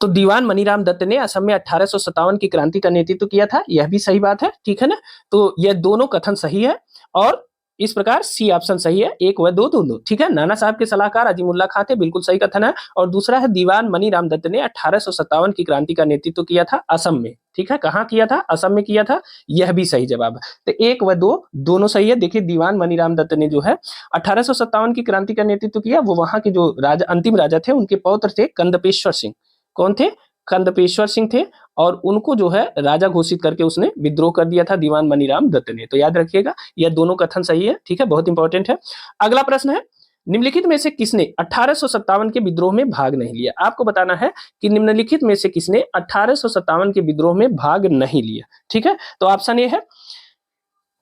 तो दीवान मनीराम दत्त ने असम में 1857 की क्रांति का नेतृत्व किया था, यह भी सही बात है, ठीक है ना। तो यह दोनों कथन सही है और इस प्रकार सी ऑप्शन सही है, एक व दो दोनों, ठीक है। नाना साहब के सलाहकार अजीमुल्ला खां थे, बिल्कुल सही कथन है। और दूसरा है दीवान मनीराम दत्त ने 1857 की क्रांति का नेतृत्व किया था असम में, ठीक है। कहाँ किया था? असम में किया था, यह भी सही जवाब है। तो एक व दो दोनों सही है। देखिए दीवान मनीराम दत्त ने जो है 1857 की क्रांति का नेतृत्व किया, वो वहां के जो राजा अंतिम राजा थे उनके पौत्र थे कंदपेश्वर सिंह। कौन थे? कंदपेश्वर सिंह थे। और उनको जो है राजा घोषित करके उसने विद्रोह कर दिया था दीवान मनीराम दत्त ने। तो याद रखिएगा यह दोनों कथन सही है, ठीक है, बहुत इंपॉर्टेंट है। अगला प्रश्न है निम्नलिखित में से किसने 1857 के विद्रोह में भाग नहीं लिया? आपको बताना है कि निम्नलिखित में से किसने 1857 के विद्रोह में भाग नहीं लिया, ठीक है। तो ऑप्शन ए है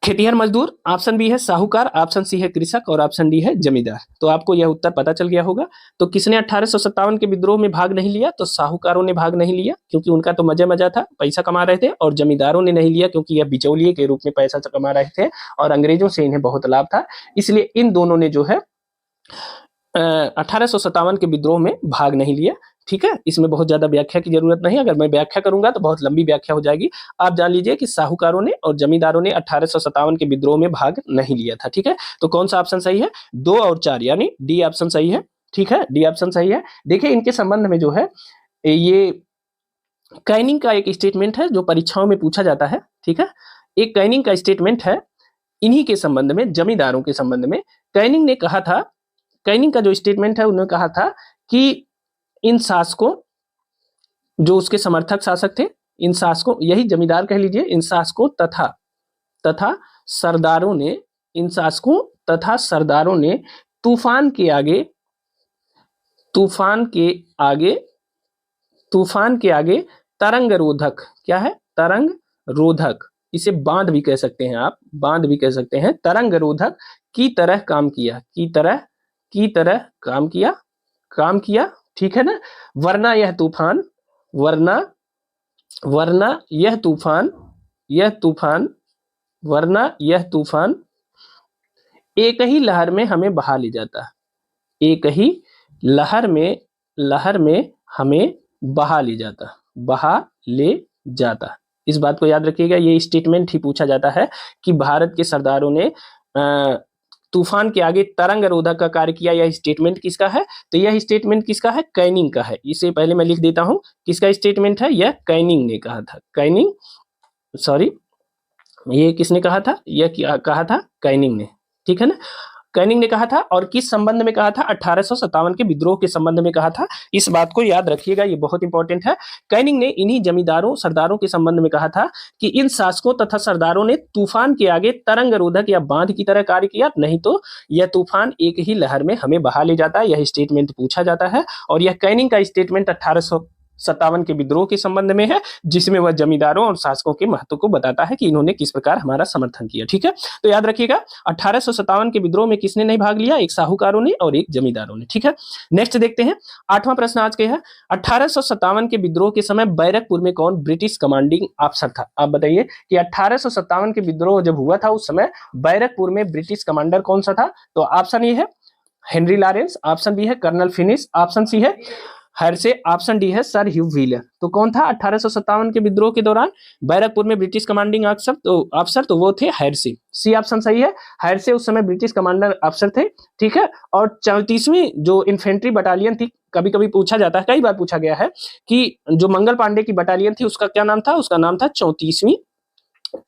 खेतिहर मजदूर, ऑप्शन बी है साहूकार, ऑप्शन सी है कृषक और ऑप्शन डी है जमींदार। तो आपको यह उत्तर पता चल गया होगा। तो किसने 1857 के विद्रोह में भाग नहीं लिया? तो साहूकारों ने भाग नहीं लिया, क्योंकि उनका तो मजा था, पैसा कमा रहे थे। और जमींदारों ने नहीं लिया, क्योंकि यह बिचौलिए के रूप में पैसा कमा रहे थे और अंग्रेजों से इन्हें बहुत लाभ था। इसलिए इन दोनों ने जो है 1857 के विद्रोह में भाग नहीं लिया, ठीक है। इसमें बहुत ज्यादा व्याख्या की जरूरत नहीं, अगर मैं व्याख्या करूंगा तो बहुत लंबी व्याख्या हो जाएगी। आप जान लीजिए कि साहूकारों ने और जमींदारों ने 1857 के विद्रोह में भाग नहीं लिया था, ठीक है। तो कौन सा ऑप्शन सही है? 2 और 4 यानी डी ऑप्शन सही है, ठीक है, डी ऑप्शन सही है। देखिए इनके संबंध में जो है ये कैनिंग का एक स्टेटमेंट है जो परीक्षाओं में पूछा जाता है, ठीक है। एक कैनिंग का स्टेटमेंट है इन्हीं के संबंध में, जमींदारों के संबंध में। कैनिंग ने कहा था, कैनिंग का जो स्टेटमेंट है उन्होंने कहा था कि इन शासकों, जो उसके समर्थक शासक थे, इन शासकों, यही जमींदार कह लीजिए, इन शासकों तथा सरदारों ने, इन शासकों तथा सरदारों ने तूफान के आगे, तूफान के आगे, तूफान के आगे तरंग रोधक, क्या है, तरंग रोधक, इसे बांध भी कह सकते हैं आप, बांध भी कह सकते हैं, तरंग रोधक की तरह काम किया, की तरह काम किया, ठीक है ना। वरना यह तूफान, वरना वरना यह तूफान, वरना यह तूफान एक ही लहर में हमें बहा ले जाता, एक ही लहर में हमें बहा ले जाता। इस बात को याद रखिएगा, ये स्टेटमेंट ही पूछा जाता है कि भारत के सरदारों ने तूफान के आगे तरंग रोधक का कार्य किया। यह स्टेटमेंट किसका है? तो यह स्टेटमेंट किसका है? कैनिंग का है। इसे पहले मैं लिख देता हूं, किसका स्टेटमेंट है? यह कैनिंग ने कहा था, कैनिंग, सॉरी, ये किसने कहा था? यह कहा था कैनिंग ने, ठीक है ना। कैनिंग ने कहा था, और किस संबंध में कहा था? 1857 के विद्रोह के संबंध में कहा था। इस बात को याद रखिएगा, ये बहुत इंपॉर्टेंट है। कैनिंग ने इन्हीं जमींदारों, सरदारों के संबंध में कहा था कि इन शासकों तथा सरदारों ने तूफान के आगे तरंग रोधक या बांध की तरह कार्य किया, नहीं तो यह तूफान एक ही लहर में हमें बहा ले जाता है। यह स्टेटमेंट पूछा जाता है, और यह कैनिंग का स्टेटमेंट 1857 के विद्रोह के संबंध में है, जिसमें वह जमींदारों और शासकों के महत्व को बताता है कि इन्होंने किस प्रकार हमारा समर्थन किया, ठीक है। तो याद रखिएगा, 1857 के विद्रोह में किसने नहीं भाग लिया? एक साहूकारों ने और एक जमींदारों ने, ठीक है। नेक्स्ट देखते हैं, 8वां प्रश्न आज के है, 1857 के विद्रोह के समय बैरकपुर में कौन ब्रिटिश कमांडिंग अफसर था? आप बताइए कि 1857 के विद्रोह जब हुआ था उस समय बैरकपुर में ब्रिटिश कमांडर कौन सा था? तो ऑप्शन ए है हेनरी लॉरेंस, ऑप्शन बी है कर्नल फिनिश, ऑप्शन सी है हर्से, ऑप्शन डी है सर ह्यू व्हीलर। तो कौन था 1857 के विद्रोह के दौरान बैरकपुर में ब्रिटिश कमांडिंग अफसर? तो वो थे हर्से, सी ऑप्शन सही है। हर्से उस समय ब्रिटिश कमांडर अफसर थे, ठीक है। और 34वीं जो इन्फेंट्री बटालियन थी, कभी कभी पूछा जाता है, कई बार पूछा गया है कि जो मंगल पांडे की बटालियन थी उसका क्या नाम था? उसका नाम था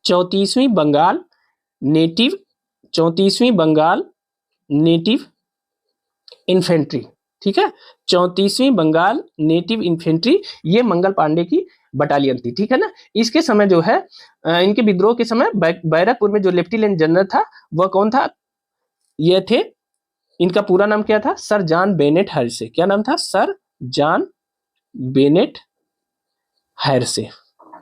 34वीं बंगाल नेटिव, 34वीं बंगाल नेटिव इन्फेंट्री, ठीक है। 34वीं बंगाल नेटिव इन्फेंट्री, ये मंगल पांडे की बटालियन थी, ठीक है ना। इसके समय जो है, इनके विद्रोह के समय बैरकपुर में जो लेफ्टिनेंट जनरल था वह कौन था? ये थे, इनका पूरा नाम क्या था? Sir John Bennett Hershey. क्या नाम था? सर जॉन बेनेट हर्से,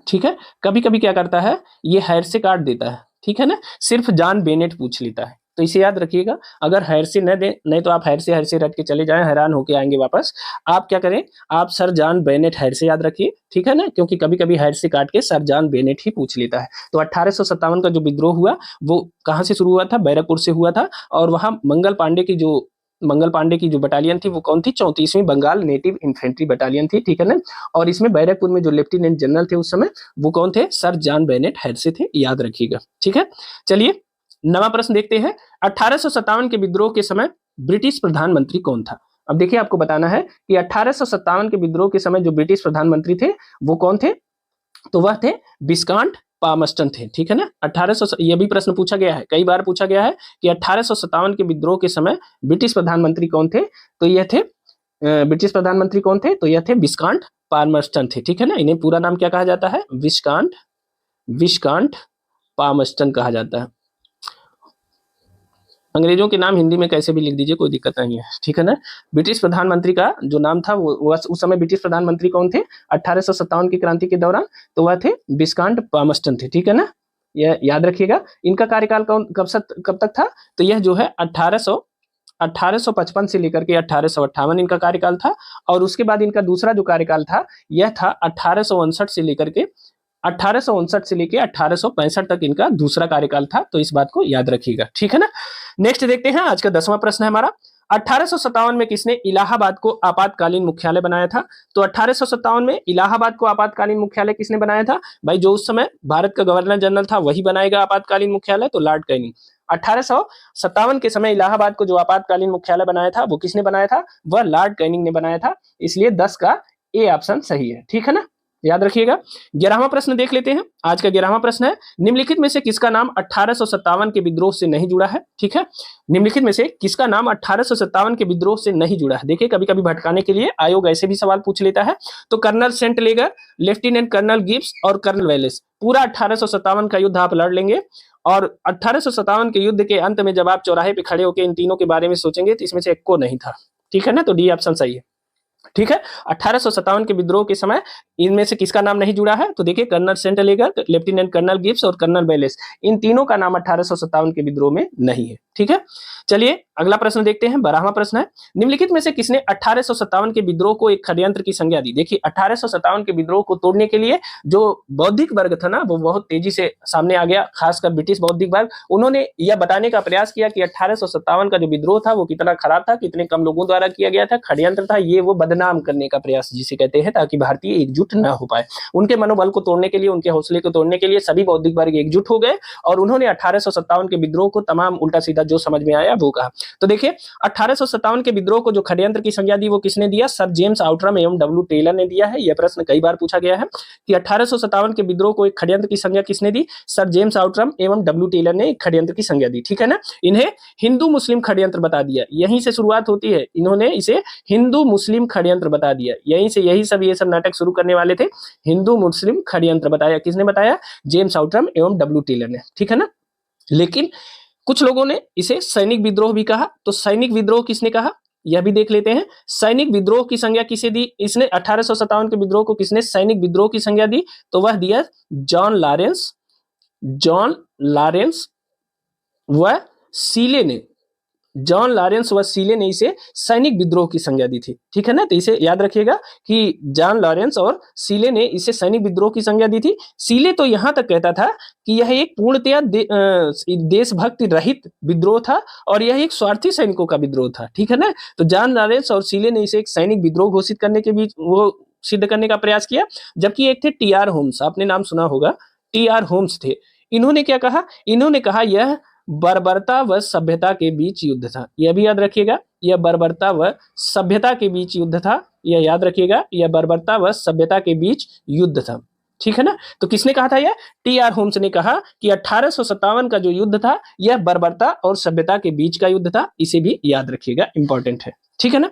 ठीक है। कभी कभी क्या करता है, ये हर्से काट देता है, ठीक है ना, सिर्फ जॉन बेनेट पूछ लेता है, तो इसे याद रखिएगा। अगर हर्से न दे, नहीं तो आप हर्से रट के चले जाएं, हैरान होके आएंगे वापस। आप क्या करें, आप सर जॉन बेनेट हर्से याद रखिए, ठीक है ना, क्योंकि कभी कभी हर्से काट के सर जॉन बेनेट ही पूछ लेता है। तो 1857 का जो विद्रोह हुआ वो कहाँ से शुरू हुआ था? बैरकपुर से हुआ था, और वहां मंगल पांडे की जो बटालियन थी वो कौन थी? 34वीं बंगाल नेटिव इन्फेंट्री बटालियन थी, ठीक है ना। और इसमें बैरकपुर में जो लेफ्टिनेंट जनरल थे उस समय वो कौन थे? सर जॉन बेनेट हर्से थे, याद रखिएगा, ठीक है। चलिए 9वां प्रश्न देखते हैं, 1857 के विद्रोह के समय ब्रिटिश प्रधानमंत्री कौन था? अब देखिए, आपको बताना है कि 1857 के विद्रोह के समय जो ब्रिटिश प्रधानमंत्री थे वो कौन थे? तो वह थे विस्काउंट पामस्टन थे, ठीक है ना। 1800, यह भी प्रश्न पूछा गया है, कई बार पूछा गया है कि 1857 के विद्रोह के समय ब्रिटिश प्रधानमंत्री कौन थे? तो यह थे, ब्रिटिश प्रधानमंत्री कौन थे? तो यह थे विस्काउंट पामस्टन थे, ठीक है ना। इन्हें पूरा नाम क्या कहा जाता है? विस्काउंट पामस्टन कहा जाता है। अंग्रेजों के नाम हिंदी में कैसे भी लिख दीजिए, कोई दिक्कत नहीं है, ठीक है ना। ब्रिटिश प्रधानमंत्री का जो नाम था वो उस समय ब्रिटिश प्रधानमंत्री कौन थे 1857 की क्रांति के दौरान? तो वह थे विस्काउंट पामस्टन थे, ठीक है ना। यह याद रखिएगा। इनका कार्यकाल कब तक था? तो यह जो है 1855 से लेकर के 1858 इनका कार्यकाल था, और उसके बाद इनका दूसरा जो कार्यकाल था यह था 1859 से लेकर के 1865 तक इनका दूसरा कार्यकाल था। तो इस बात को याद रखिएगा, ठीक है ना। नेक्स्ट देखते हैं, आज का 10वां प्रश्न है हमारा, 1857 में किसने इलाहाबाद को आपातकालीन मुख्यालय बनाया था? तो 1857 में इलाहाबाद को आपातकालीन मुख्यालय किसने बनाया था? भाई जो उस समय भारत का गवर्नर जनरल था वही बनाएगा आपातकालीन मुख्यालय, तो लॉर्ड कैनिंग। 1857 के समय इलाहाबाद को जो आपातकालीन मुख्यालय बनाया था वो किसने बनाया था? वह लॉर्ड कैनिंग ने बनाया था। इसलिए 10 का ए ऑप्शन सही है, ठीक है ना। याद रखिएगा। 11वां प्रश्न देख लेते हैं। आज का 11वां प्रश्न है, निम्नलिखित में से किसका नाम 1857 के विद्रोह से नहीं जुड़ा है? ठीक है, निम्नलिखित में से किसका नाम 1857 के विद्रोह से नहीं जुड़ा है? देखिए कभी कभी भटकाने के लिए आयोग ऐसे भी सवाल पूछ लेता है। तो colonel Saint लेगर, lieutenant colonel Gibbs और कर्नल वेलेस, पूरा 1857 का युद्ध आप लड़ लेंगे और 1857 के युद्ध के अंत में जब आप चौराहे पे खड़े होकर इन तीनों के बारे में सोचेंगे तो इसमें से एक को नहीं था। ठीक है ना, तो डी ऑप्शन सही है। ठीक है, 1857 के विद्रोह के समय इनमें से किसका नाम नहीं जुड़ा है? तो देखिए colonel Saint लेगर, lieutenant colonel Gibbs और कर्नल वेलेस, इन तीनों का नाम 1857 के विद्रोह में नहीं है। ठीक है, चलिए अगला प्रश्न देखते हैं। 12वां प्रश्न है, निम्नलिखित में से किसने 1857 के विद्रोह को एक षड्यंत्र की संज्ञा दी? देखिए 1857 के विद्रोह को तोड़ने के लिए जो बौद्धिक वर्ग था ना, वो बहुत तेजी से सामने आ गया, खासकर ब्रिटिश बौद्धिक वर्ग। उन्होंने यह बताने का प्रयास किया कि 1857 का जो विद्रोह था वो कितना खराब था, कितने कम लोगों द्वारा किया गया था, षड्यंत्र था, ये वो बदनाम करने का प्रयास जिसे कहते हैं, ताकि भारतीय एकजुट न हो पाए। उनके मनोबल को तोड़ने के लिए, उनके हौसले को तोड़ने के लिए सभी बौद्धिक वर्ग एकजुट हो गए और उन्होंने 1857 के विद्रोह को तमाम उल्टा सीधा जो समझ में आया वो कहा। तो देखिए 1857 के विद्रोह को जो षड्यंत्र की संज्ञा दी वो किसने दिया? सर जेम्स आउटरम एवं डब्ल्यू टेलर ने दिया है। यह प्रश्न कई बार पूछा गया है कि 1857 के विद्रोह को एक षड्यंत्र की संज्ञा किसने दी? सर जेम्स आउटरम एवं डब्ल्यू टेलर ने एक षड्यंत्र की संज्ञा दी। ठीक है ना, इन्हें हिंदू मुस्लिम षड्यंत्र बता दिया, यहीं से शुरुआत होती है। इन्होंने इसे हिंदू मुस्लिम षड्यंत्र बता दिया, यहीं से यही सब ये सब नाटक शुरू करने वाले थे। हिंदू मुस्लिम षड्यंत्र बताया, किसने बताया? जेम्स आउटरम एवं डब्ल्यू टेलर ने। ठीक है ना, लेकिन कुछ लोगों ने इसे सैनिक विद्रोह भी कहा। तो सैनिक विद्रोह किसने कहा यह भी देख लेते हैं। सैनिक विद्रोह की संज्ञा किसे दी? इसने 1857 के विद्रोह को किसने सैनिक विद्रोह की संज्ञा दी? तो वह दिया जॉन लॉरेंस, जॉन लॉरेंस व सीले ने। जॉन लॉरेंस व सीले ने इसे सैनिक विद्रोह की संज्ञा दी थी। ठीक है ना, तो इसे याद रखिएगा कि जॉन लॉरेंस और सीले ने इसे सैनिक विद्रोह की संज्ञा दी थी। सीले तो यहां तक कहता था कि यह एक पूर्णतया देशभक्ति रहित विद्रोह था और यह एक स्वार्थी सैनिकों का विद्रोह था। ठीक है ना, तो जॉन लॉरेंस और सीले ने इसे एक सैनिक विद्रोह घोषित करने के बीच वो सिद्ध करने का प्रयास किया। जबकि एक थे टी आर होम्स, आपने नाम सुना होगा, टी आर होम्स थे। इन्होंने क्या कहा? इन्होंने कहा यह बर्बरता व सभ्यता के बीच युद्ध था। यह भी याद रखिएगा, यह बर्बरता व सभ्यता के बीच युद्ध था। यह याद रखिएगा, यह बर्बरता व सभ्यता के बीच युद्ध था। ठीक है ना, तो किसने कहा था? यह टी आर होम्स ने कहा कि 1857 का जो युद्ध था यह बर्बरता और सभ्यता के बीच का युद्ध था। इसे भी याद रखिएगा, इंपॉर्टेंट है। ठीक है ना,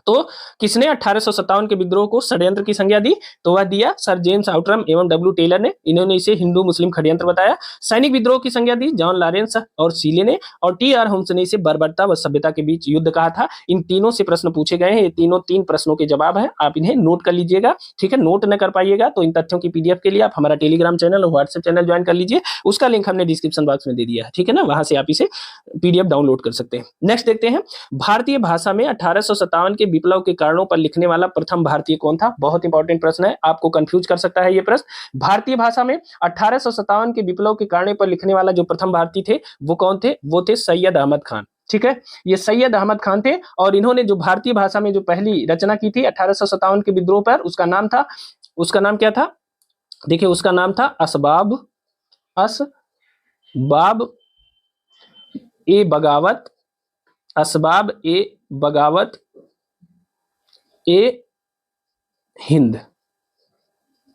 तो किसने 1857 के विद्रोह को षड्यंत्र की संज्ञा दी? तो वह दिया सर जेम्स आउटरम एवं डब्ल्यू टेलर ने। इन्होंने इसे हिंदू मुस्लिम षड्यंत्र बताया। सैनिक विद्रोह की संज्ञा दी जॉन लॉरेंस और सीले ने, और टी आर होम्स ने इसे बर्बरता व सभ्यता के बीच युद्ध कहा था। इन तीनों से प्रश्न पूछे गए हैं, ये तीनों 3 प्रश्नों के जवाब है, आप इन्हें नोट कर लीजिएगा। ठीक है, नोट न कर पाइएगा तो इन तथ्यों की पीडीएफ के लिए आप हमारा टेलीग्राम चैनल और व्हाट्सएप चैनल ज्वाइन कर लीजिए, उसका लिंक हमने डिस्क्रिप्शन बॉक्स में दे दिया है। ठीक है ना, वहां से आप इसे पीडीएफ डाउनलोड कर सकते हैं। नेक्स्ट देखते हैं, भारतीय भाषा में 1857 के विप्लव के कारणों पर लिखने वाला प्रथम भारतीय कौन था? बहुत इंपॉर्टेंट प्रश्न है, आपको कंफ्यूज कर सकता है ये प्रश्न। भारतीय भाषा में 1857 के विप्लव के कारणों पर लिखने वाला जो प्रथम भारतीय थे वो कौन थे? वो थे सैयद अहमद खान। ठीक है, ये सैयद अहमद खान थे और इन्होंने जो भारतीय भाषा में जो पहली रचना की थी 1857 के विद्रोह पर, उसका नाम था, उसका नाम क्या था? देखिए उसका नाम था असबाब, असबाब ए बगावत, असबाब ए बगावत ए हिंद।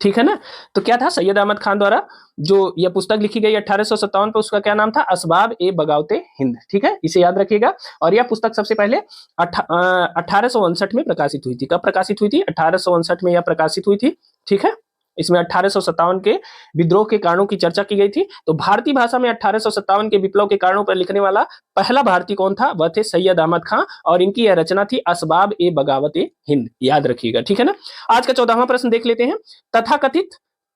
ठीक है ना, तो क्या था? सैयद अहमद खान द्वारा जो यह पुस्तक लिखी गई 1857 पर, उसका क्या नाम था? असबाब ए बगावते हिंद। ठीक है, इसे याद रखिएगा। और यह पुस्तक सबसे पहले 1859 में प्रकाशित हुई थी। कब प्रकाशित हुई थी? 1859 में यह प्रकाशित हुई थी। ठीक है, इसमें 1857 के विद्रोह के कारणों की चर्चा की गई थी। तो भारतीय भाषा में 1857 के विप्लव के कारणों पर लिखने वाला पहला भारतीय कौन था? वह थे सैयद अहमद खान और इनकी यह रचना थी असबाब ए बगावत ए हिंद। याद रखिएगा। ठीक है ना, आज का 14वां प्रश्न देख लेते हैं।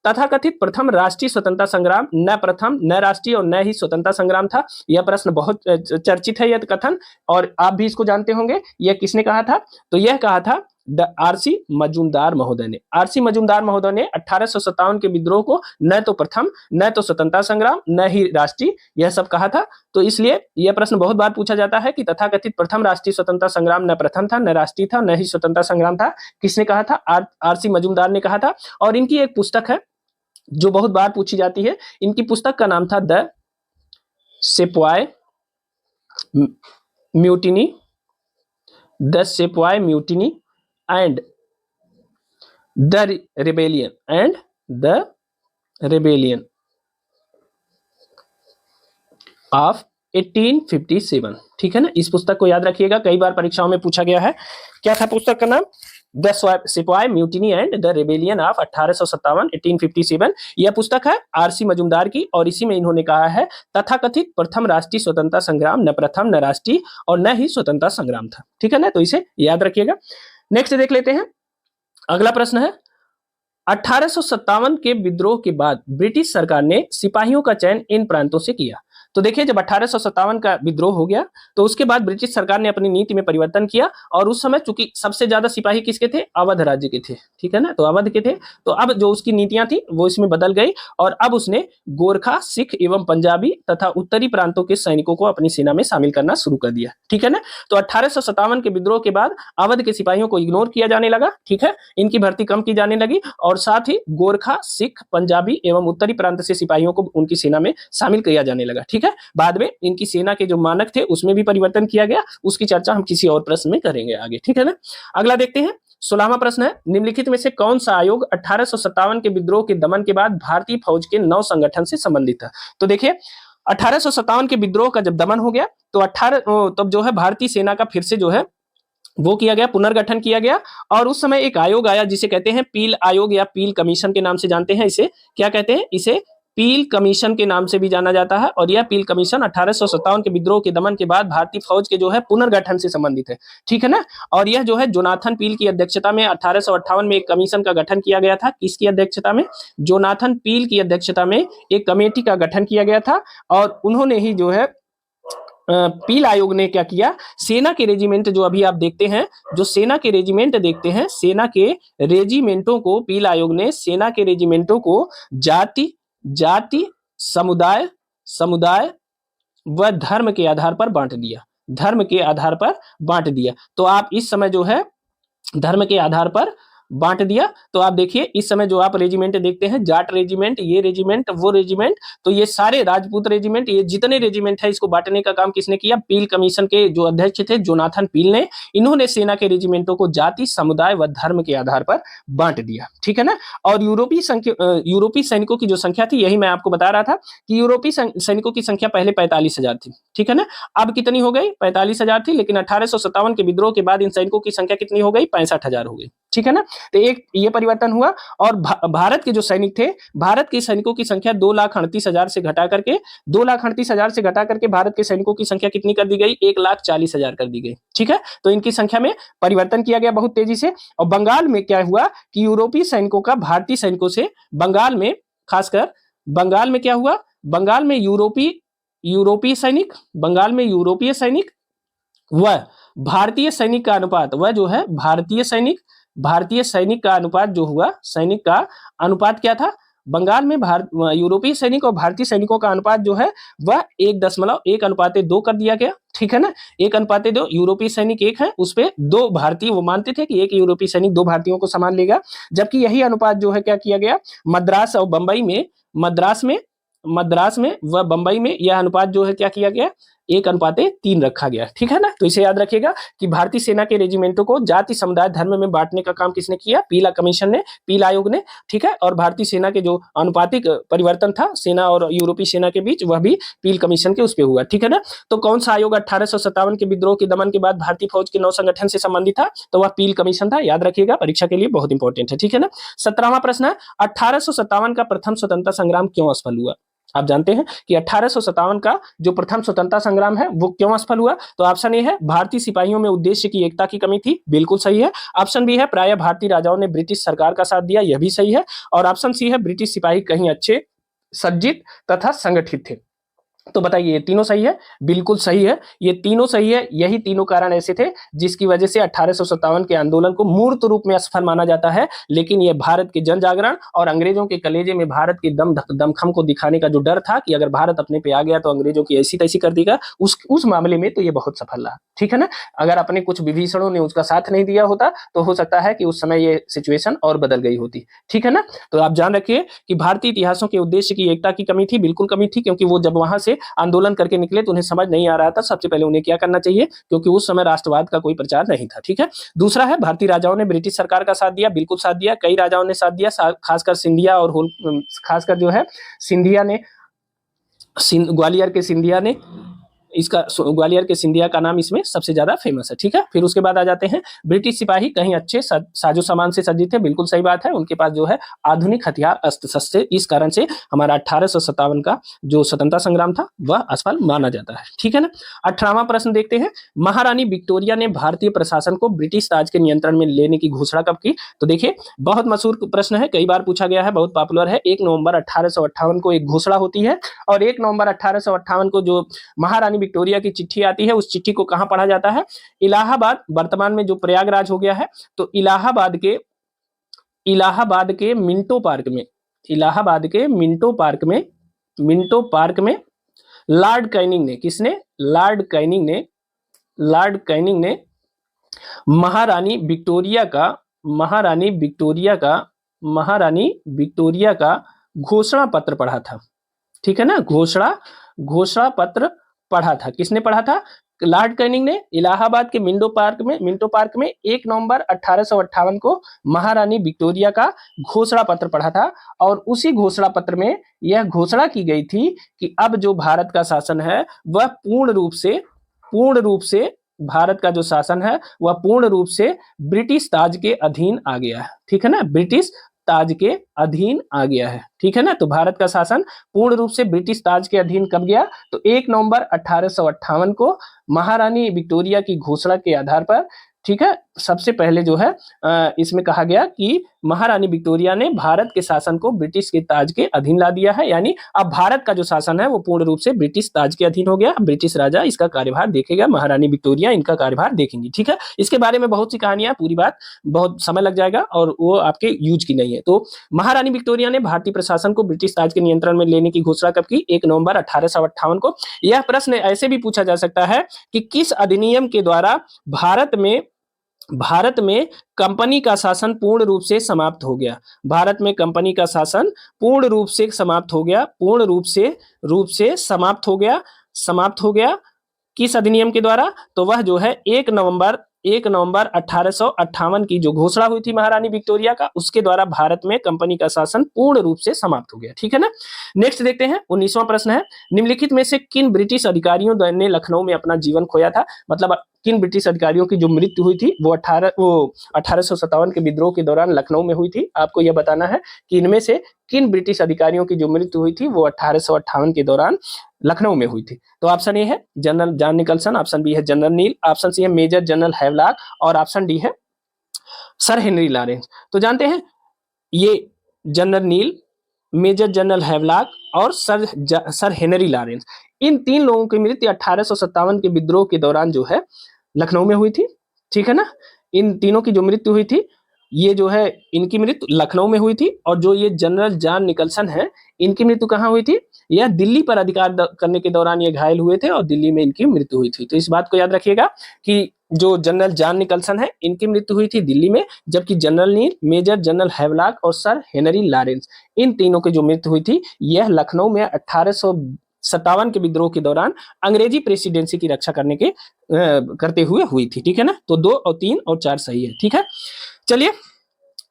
तथाकथित प्रथम राष्ट्रीय स्वतंत्रता संग्राम न प्रथम, न राष्ट्रीय और न ही स्वतंत्रता संग्राम था। यह प्रश्न बहुत चर्चित है, यह कथन, और आप भी इसको जानते होंगे। यह किसने कहा था? तो यह कहा था आरसी मजूमदार महोदय ने। आरसी मजूमदार महोदय ने 1857 के विद्रोह को न तो प्रथम, न तो स्वतंत्रता संग्राम, न ही राष्ट्रीय, यह सब कहा था। तो इसलिए यह प्रश्न बहुत बार पूछा जाता है कि तथाकथित प्रथम राष्ट्रीय स्वतंत्रता संग्राम न प्रथम था, न राष्ट्रीय था, न ही स्वतंत्रता संग्राम था। किसने कहा था? आरसी मजूमदार ने कहा था। और इनकी एक पुस्तक है जो बहुत बार पूछी जाती है। इनकी पुस्तक का नाम था the sepoy mutiny, the sepoy mutiny and the rebellion and the rebellion of 1857। ठीक है ना, इस पुस्तक को याद रखिएगा, कई बार परीक्षाओं में पूछा गया है। क्या था पुस्तक का नाम? द सिपाही mutiny and the rebellion of 1857 1857। यह पुस्तक है आरसी मजूमदार की, और इसी में इन्होंने कहा है तथाकथित प्रथम राष्ट्रीय स्वतंत्रता संग्राम न प्रथम न राष्ट्रीय और न ही स्वतंत्रता संग्राम था। ठीक है ना, तो इसे याद रखिएगा। नेक्स्ट देख लेते हैं, अगला प्रश्न है 1857 के विद्रोह के बाद ब्रिटिश सरकार ने सिपाहियों का चयन इन प्रांतों से किया। तो देखिए, जब 1857 का विद्रोह हो गया तो उसके बाद ब्रिटिश सरकार ने अपनी नीति में परिवर्तन किया, और उस समय चूंकि सबसे ज्यादा सिपाही किसके थे? अवध राज्य के थे। ठीक है ना, तो अवध के थे, तो अब जो उसकी नीतियां थी वो इसमें बदल गई, और अब उसने गोरखा, सिख एवं पंजाबी तथा उत्तरी प्रांतों के सैनिकों को अपनी सेना में शामिल करना शुरू कर दिया। ठीक है ना, तो 1857 के विद्रोह के बाद अवध के सिपाहियों को इग्नोर किया जाने लगा। ठीक है, इनकी भर्ती कम की जाने लगी, और साथ ही गोरखा, सिख, पंजाबी एवं उत्तरी प्रांत से सिपाहियों को उनकी सेना में शामिल किया जाने लगा। ठीक है, बाद में इनकी सेना के जो मानक थे उसमें भी परिवर्तन किया गया, उसकी चर्चा हम किसी और प्रश्न में करेंगे आगे। ठीक है ना, अगला देखते हैं, 16वां प्रश्न है, निम्नलिखित में से कौन सा आयोग 1857 के विद्रोह के दमन के बाद भारतीय फौज के नव संगठन से संबंधित है? तो देखिए, 1857 के विद्रोह का जब दमन हो गया तो तब जो है भारतीय सेना का फिर से जो है वो किया गया, पुनर्गठन किया गया, और उस समय एक आयोग आया जिसे कहते हैं पील आयोग या पील कमीशन के नाम से जानते हैं। इसे क्या कहते हैं? इसे पील कमीशन के नाम से भी जाना जाता है, और यह पील कमीशन 1857 के विद्रोह के दमन के बाद भारतीय फौज के जो है पुनर्गठन से संबंधित है। ठीक है ना, और यह जो है जोनाथन पील की अध्यक्षता में 1858 में एक कमीशन का गठन किया गया था। किसकी अध्यक्षता में? जोनाथन पील की अध्यक्षता में एक कमेटी का गठन किया गया था, और उन्होंने ही जो है पील आयोग ने क्या किया, सेना के रेजिमेंट जो अभी आप देखते हैं, जो सेना के रेजिमेंट देखते हैं, सेना के रेजिमेंटों को पील आयोग ने सेना के रेजिमेंटों को जाति समुदाय समुदाय व धर्म के आधार पर बांट दिया। धर्म के आधार पर बांट दिया। तो आप इस समय जो है धर्म के आधार पर बांट दिया। तो आप देखिए, इस समय जो आप रेजिमेंट देखते हैं, जाट रेजिमेंट, ये रेजिमेंट, वो रेजिमेंट, तो ये सारे राजपूत रेजिमेंट, ये जितने रेजिमेंट है, इसको बांटने का काम किसने किया? पील कमीशन के जो अध्यक्ष थे जोनाथन पील ने। इन्होंने सेना के रेजिमेंटों को जाति, समुदाय व धर्म के आधार पर बांट दिया। ठीक है ना, और यूरोपीय सैनिकों की जो संख्या थी, यही मैं आपको बता रहा था कि यूरोपीय सैनिकों की संख्या पहले 45,000 थी। ठीक है ना, अब कितनी हो गई? 45,000 थी, लेकिन 1857 के विद्रोह के बाद इन सैनिकों की संख्या कितनी हो गई? 65,000 हो गई। ठीक है ना, तो एक ये परिवर्तन हुआ, और भारत के जो सैनिक थे, भारत के सैनिकों की संख्या 2,38,000 से घटा करके 2,38,000 से घटा करके भारत के सैनिकों की संख्या कितनी कर दी गई? 1,40,000 कर दी गई। ठीक है, तो इनकी संख्या में परिवर्तन किया गया बहुत तेजी से। और बंगाल में क्या हुआ कि यूरोपीय सैनिकों का भारतीय सैनिकों से बंगाल में, खासकर बंगाल में क्या हुआ? बंगाल में यूरोपीय सैनिक, बंगाल में यूरोपीय सैनिक व भारतीय सैनिक का अनुपात, वह जो है भारतीय सैनिक का अनुपात जो हुआ, सैनिक का अनुपात क्या था? बंगाल में यूरोपीय सैनिक और भारतीय सैनिकों का अनुपात जो है वह 1.1:2 कर दिया गया। ठीक है ना, 1:2। यूरोपीय सैनिक 1 है, उस पे 2 भारतीय, वो मानते थे कि एक यूरोपीय सैनिक 2 भारतीयों को समान लेगा। जबकि यही अनुपात जो है क्या किया गया? मद्रास और बंबई में, मद्रास में व बंबई में यह अनुपात जो है क्या किया गया? 1:3 रखा गया। ठीक है ना, तो इसे याद रखिएगा कि भारतीय सेना के रेजिमेंटों को जाति, समुदाय, धर्म में बांटने का काम किसने किया? पीला कमीशन ने, पील आयोग ने। ठीक है, और भारतीय सेना के जो अनुपातिक परिवर्तन था सेना और यूरोपीय सेना के बीच, वह भी पील कमीशन के उस पर हुआ। ठीक है ना, तो कौन सा आयोग 1857 के विद्रोह के दमन के बाद भारतीय फौज के नव संगठन से संबंधित था? तो वह पील कमीशन था। याद रखिएगा, परीक्षा के लिए बहुत इंपॉर्टेंट है। ठीक है ना, 17वां प्रश्न है, 1857 का प्रथम स्वतंत्रता संग्राम क्यों असफल हुआ? आप जानते हैं कि 1857 का जो प्रथम स्वतंत्रता संग्राम है वो क्यों असफल हुआ? तो ऑप्शन ए है भारतीय सिपाहियों में उद्देश्य की एकता की कमी थी, बिल्कुल सही है। ऑप्शन बी है प्रायः भारतीय राजाओं ने ब्रिटिश सरकार का साथ दिया, यह भी सही है। और ऑप्शन सी है ब्रिटिश सिपाही कहीं अच्छे, सज्जित तथा संगठित थे। तो बताइए, ये तीनों सही है? बिल्कुल सही है, ये तीनों सही है। यही तीनों कारण ऐसे थे जिसकी वजह से 1857 के आंदोलन को मूर्त रूप में असफल माना जाता है। लेकिन यह भारत के जन जागरण और अंग्रेजों के कलेजे में भारत के दमखम को दिखाने का जो डर था कि अगर भारत अपने पे आ गया तो अंग्रेजों की ऐसी तैसी कर देगा, उस मामले में तो ये बहुत सफल रहा। ठीक है ना, अगर अपने कुछ विभीषणों ने उसका साथ नहीं दिया होता तो हो सकता है कि उस समय ये सिचुएशन और बदल गई होती। ठीक है ना, तो आप जान रखिए कि भारतीय इतिहासों के उद्देश्य की एकता की कमी थी, बिल्कुल कमी थी, क्योंकि वो जब वहां से से आंदोलन करके निकले तो उन्हें समझ नहीं आ रहा था सबसे पहले उन्हें क्या करना चाहिए, क्योंकि उस समय राष्ट्रवाद का कोई प्रचार नहीं था। ठीक है, दूसरा है भारतीय राजाओं ने ब्रिटिश सरकार का साथ दिया, बिल्कुल साथ दिया, कई राजाओं ने साथ दिया, खासकर सिंधिया और खासकर जो है सिंधिया ने, ग्वालियर के सिंधिया ने, इसका ग्वालियर के सिंधिया का नाम इसमें सबसे ज्यादा फेमस है। ठीक है, फिर उसके बाद आ जाते हैं ब्रिटिश सिपाही कहीं अच्छे साजो सामान से सज्जित थे, बिल्कुल सही बात है, उनके पास जो है आधुनिक हथियार अस्त्र शस्त्र, इस कारण से हमारा 1857 का जो स्वतंत्रता संग्राम था वह असफल माना जाता है। ठीक है ना। 18वां प्रश्न देखते हैं, महारानी विक्टोरिया ने भारतीय प्रशासन को ब्रिटिश राज के नियंत्रण में लेने की घोषणा कब की? तो देखिए बहुत मशहूर प्रश्न है, कई बार पूछा गया है, बहुत पॉपुलर है। 1 नवंबर 1858 को एक घोषणा होती है और 1 नवंबर 1858 को जो महारानी विक्टोरिया की चिट्ठी आती है उस चिट्ठी को कहां पढ़ा जाता है? इलाहाबाद, वर्तमान में जो प्रयागराज हो गया है, तो इलाहाबाद के मिंटो पार्क में, इलाहाबाद के मिंटो पार्क में लॉर्ड कैनिंग ने, किसने? लॉर्ड कैनिंग ने महारानी विक्टोरिया का घोषणा पत्र पढ़ा था। ठीक है ना, घोषणा पत्र पढ़ा था। किसने पढ़ा था? लॉर्ड कैनिंग ने इलाहाबाद के मिंटो पार्क में 1 नवंबर 1858 को महारानी विक्टोरिया का घोषणा पत्र पढ़ा था और उसी घोषणा पत्र में यह घोषणा की गई थी कि अब जो भारत का शासन है वह पूर्ण रूप से भारत का जो शासन है वह पूर्ण रूप से ब्रिटिश ताज के अधीन आ गया है। ठीक है ना, ब्रिटिश ताज के अधीन आ गया है। ठीक है ना, तो भारत का शासन पूर्ण रूप से ब्रिटिश ताज के अधीन कब गया? तो 1 नवंबर 1858 को महारानी विक्टोरिया की घोषणा के आधार पर। ठीक है, सबसे पहले जो है इसमें कहा गया कि महारानी विक्टोरिया ने भारत के शासन को ब्रिटिश के ताज के अधीन ला दिया है, यानी अब भारत का जो शासन है वो पूर्ण रूप से ब्रिटिश ताज के अधीन हो गया। ब्रिटिश राजा इसका कार्यभार देखेगा, महारानी विक्टोरिया इनका कार्यभार देखेंगी। ठीक है, इसके बारे में बहुत सी कहानियां, पूरी बात बहुत समय लग जाएगा और वो आपके यूज की नहीं है। तो महारानी विक्टोरिया ने भारतीय प्रशासन को ब्रिटिश ताज के नियंत्रण में लेने की घोषणा कब की? 1 नवंबर 1858 को। यह प्रश्न ऐसे भी पूछा जा सकता है कि किस अधिनियम के द्वारा भारत में कंपनी का शासन पूर्ण रूप से समाप्त हो गया? भारत में कंपनी का शासन पूर्ण रूप से समाप्त हो गया किस अधिनियम के द्वारा? तो वह जो है 1 नवंबर 1858 की जो घोषणा हुई थी महारानी विक्टोरिया का, उसके द्वारा भारत में कंपनी का शासन पूर्ण रूप से समाप्त हो गया। ठीक है ना। नेक्स्ट देखते हैं, 19वां प्रश्न है, निम्नलिखित में से किन ब्रिटिश अधिकारियों ने लखनऊ में अपना जीवन खोया था? मतलब किन ब्रिटिश अधिकारियों की जो मृत्यु हुई थी वो 1857 के विद्रोह के दौरान लखनऊ में हुई थी। आपको यह बताना है कि इनमें से किन ब्रिटिश अधिकारियों की जो मृत्यु हुई थी वो 1858 के दौरान लखनऊ में हुई थी। तो ऑप्शन ए है general John Nicholson, option B है जनरल नील, ऑप्शन सी है मेजर जनरल हैवलॉक और ऑप्शन डी है सर हेनरी लॉरेंस। तो जानते हैं ये general Neill, major general Havelock और सर हेनरी लॉरेंस, इन 3 लोगों की मृत्यु 1857 के विद्रोह के दौरान जो है लखनऊ में हुई थी। ठीक है ना, इन तीनों की जो मृत्यु हुई थी ये जो है इनकी मृत्यु लखनऊ में हुई थी और जो ये जनरल जॉन निकलसन है इनकी मृत्यु कहाँ हुई थी? यह दिल्ली पर अधिकार करने के दौरान ये घायल हुए थे और दिल्ली में इनकी मृत्यु हुई थी। तो इस बात को याद रखिएगा कि जो जनरल जॉन निकलसन है इनकी मृत्यु हुई थी दिल्ली में, जबकि general Neill, major general Havelock और सर हेनरी लॉरेंस, इन तीनों की जो मृत्यु हुई थी यह लखनऊ में 1857 के विद्रोह के दौरान अंग्रेजी प्रेसिडेंसी की रक्षा करते हुए हुई थी। ठीक है ना, तो 2 और 3 और 4 सही है। ठीक है, चलिए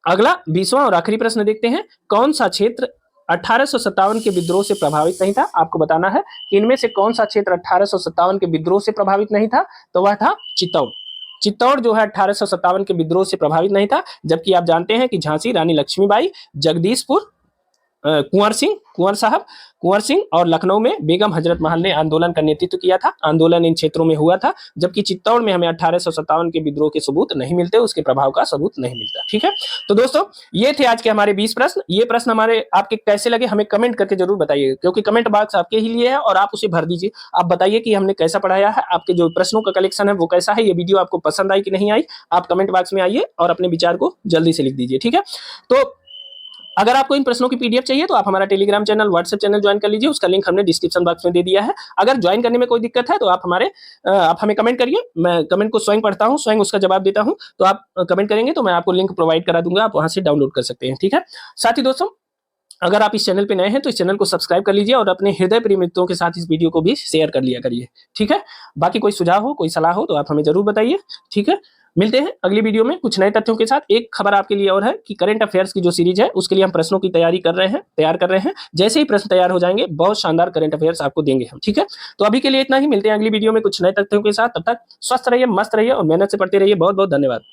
अगला 20वां और आखिरी प्रश्न देखते हैं, कौन सा क्षेत्र 1857 के विद्रोह से प्रभावित नहीं था? आपको बताना है कि इनमें से कौन सा क्षेत्र 1857 के विद्रोह से प्रभावित नहीं था? तो वह था चित्तौड़ जो है 1857 के विद्रोह से प्रभावित नहीं था, जबकि आप जानते हैं कि झांसी रानी लक्ष्मीबाई, जगदीशपुर कुंवर सिंह और लखनऊ में बेगम हजरत महल ने आंदोलन का नेतृत्व किया था। आंदोलन इन क्षेत्रों में हुआ था, जबकि चित्तौड़ में हमें 1857 के विद्रोह के सबूत नहीं मिलते, उसके प्रभाव का सबूत नहीं मिलता। ठीक है, तो दोस्तों ये थे आज के हमारे 20 प्रश्न। ये प्रश्न हमारे आपके कैसे लगे हमें कमेंट करके जरूर बताइए, क्योंकि कमेंट बॉक्स आपके ही लिए है और आप उसे भर दीजिए। आप बताइए कि हमने कैसा पढ़ाया है, आपके जो प्रश्नों का कलेक्शन है वो कैसा है, ये वीडियो आपको पसंद आई कि नहीं आई। आप कमेंट बॉक्स में आइए और अपने विचार को जल्दी से लिख दीजिए। ठीक है, तो अगर आपको इन प्रश्नों की पीडीएफ चाहिए तो आप हमारा Telegram channel, WhatsApp channel join कर लीजिए, उसका लिंक हमने डिस्क्रिप्शन बॉक्स में दे दिया है। अगर ज्वाइन करने में कोई दिक्कत है तो आप हमें कमेंट करिए, मैं कमेंट को स्वयं पढ़ता हूं, स्वयं उसका जवाब देता हूं। तो आप कमेंट करेंगे तो मैं आपको लिंक प्रोवाइड करा दूंगा, आप वहां से डाउनलोड कर सकते हैं। ठीक है, साथ ही दोस्तों अगर आप इस चैनल पे नए हैं तो इस चैनल को सब्सक्राइब कर लीजिए और अपने हृदय प्रिय मित्रों के साथ इस वीडियो को भी शेयर कर लिया करिए, ठीक है। बाकी कोई सुझाव हो, कोई सलाह हो तो आप हमें जरूर बताइए, ठीक है। मिलते हैं अगली वीडियो में कुछ नए तथ्यों के साथ। एक खबर आपके लिए और है कि करंट अफेयर्स की जो सीरीज है उसके लिए हम प्रश्नों की तैयार कर रहे हैं। जैसे ही प्रश्न तैयार हो जाएंगे बहुत शानदार करंट अफेयर्स आपको देंगे हम, ठीक है। तो अभी के लिए इतना ही, मिलते हैं अगली वीडियो में कुछ नए तथ्यों के साथ। तब तक स्वस्थ रहिए, मस्त रहिए और मेहनत से पढ़ते रहिए। बहुत बहुत धन्यवाद।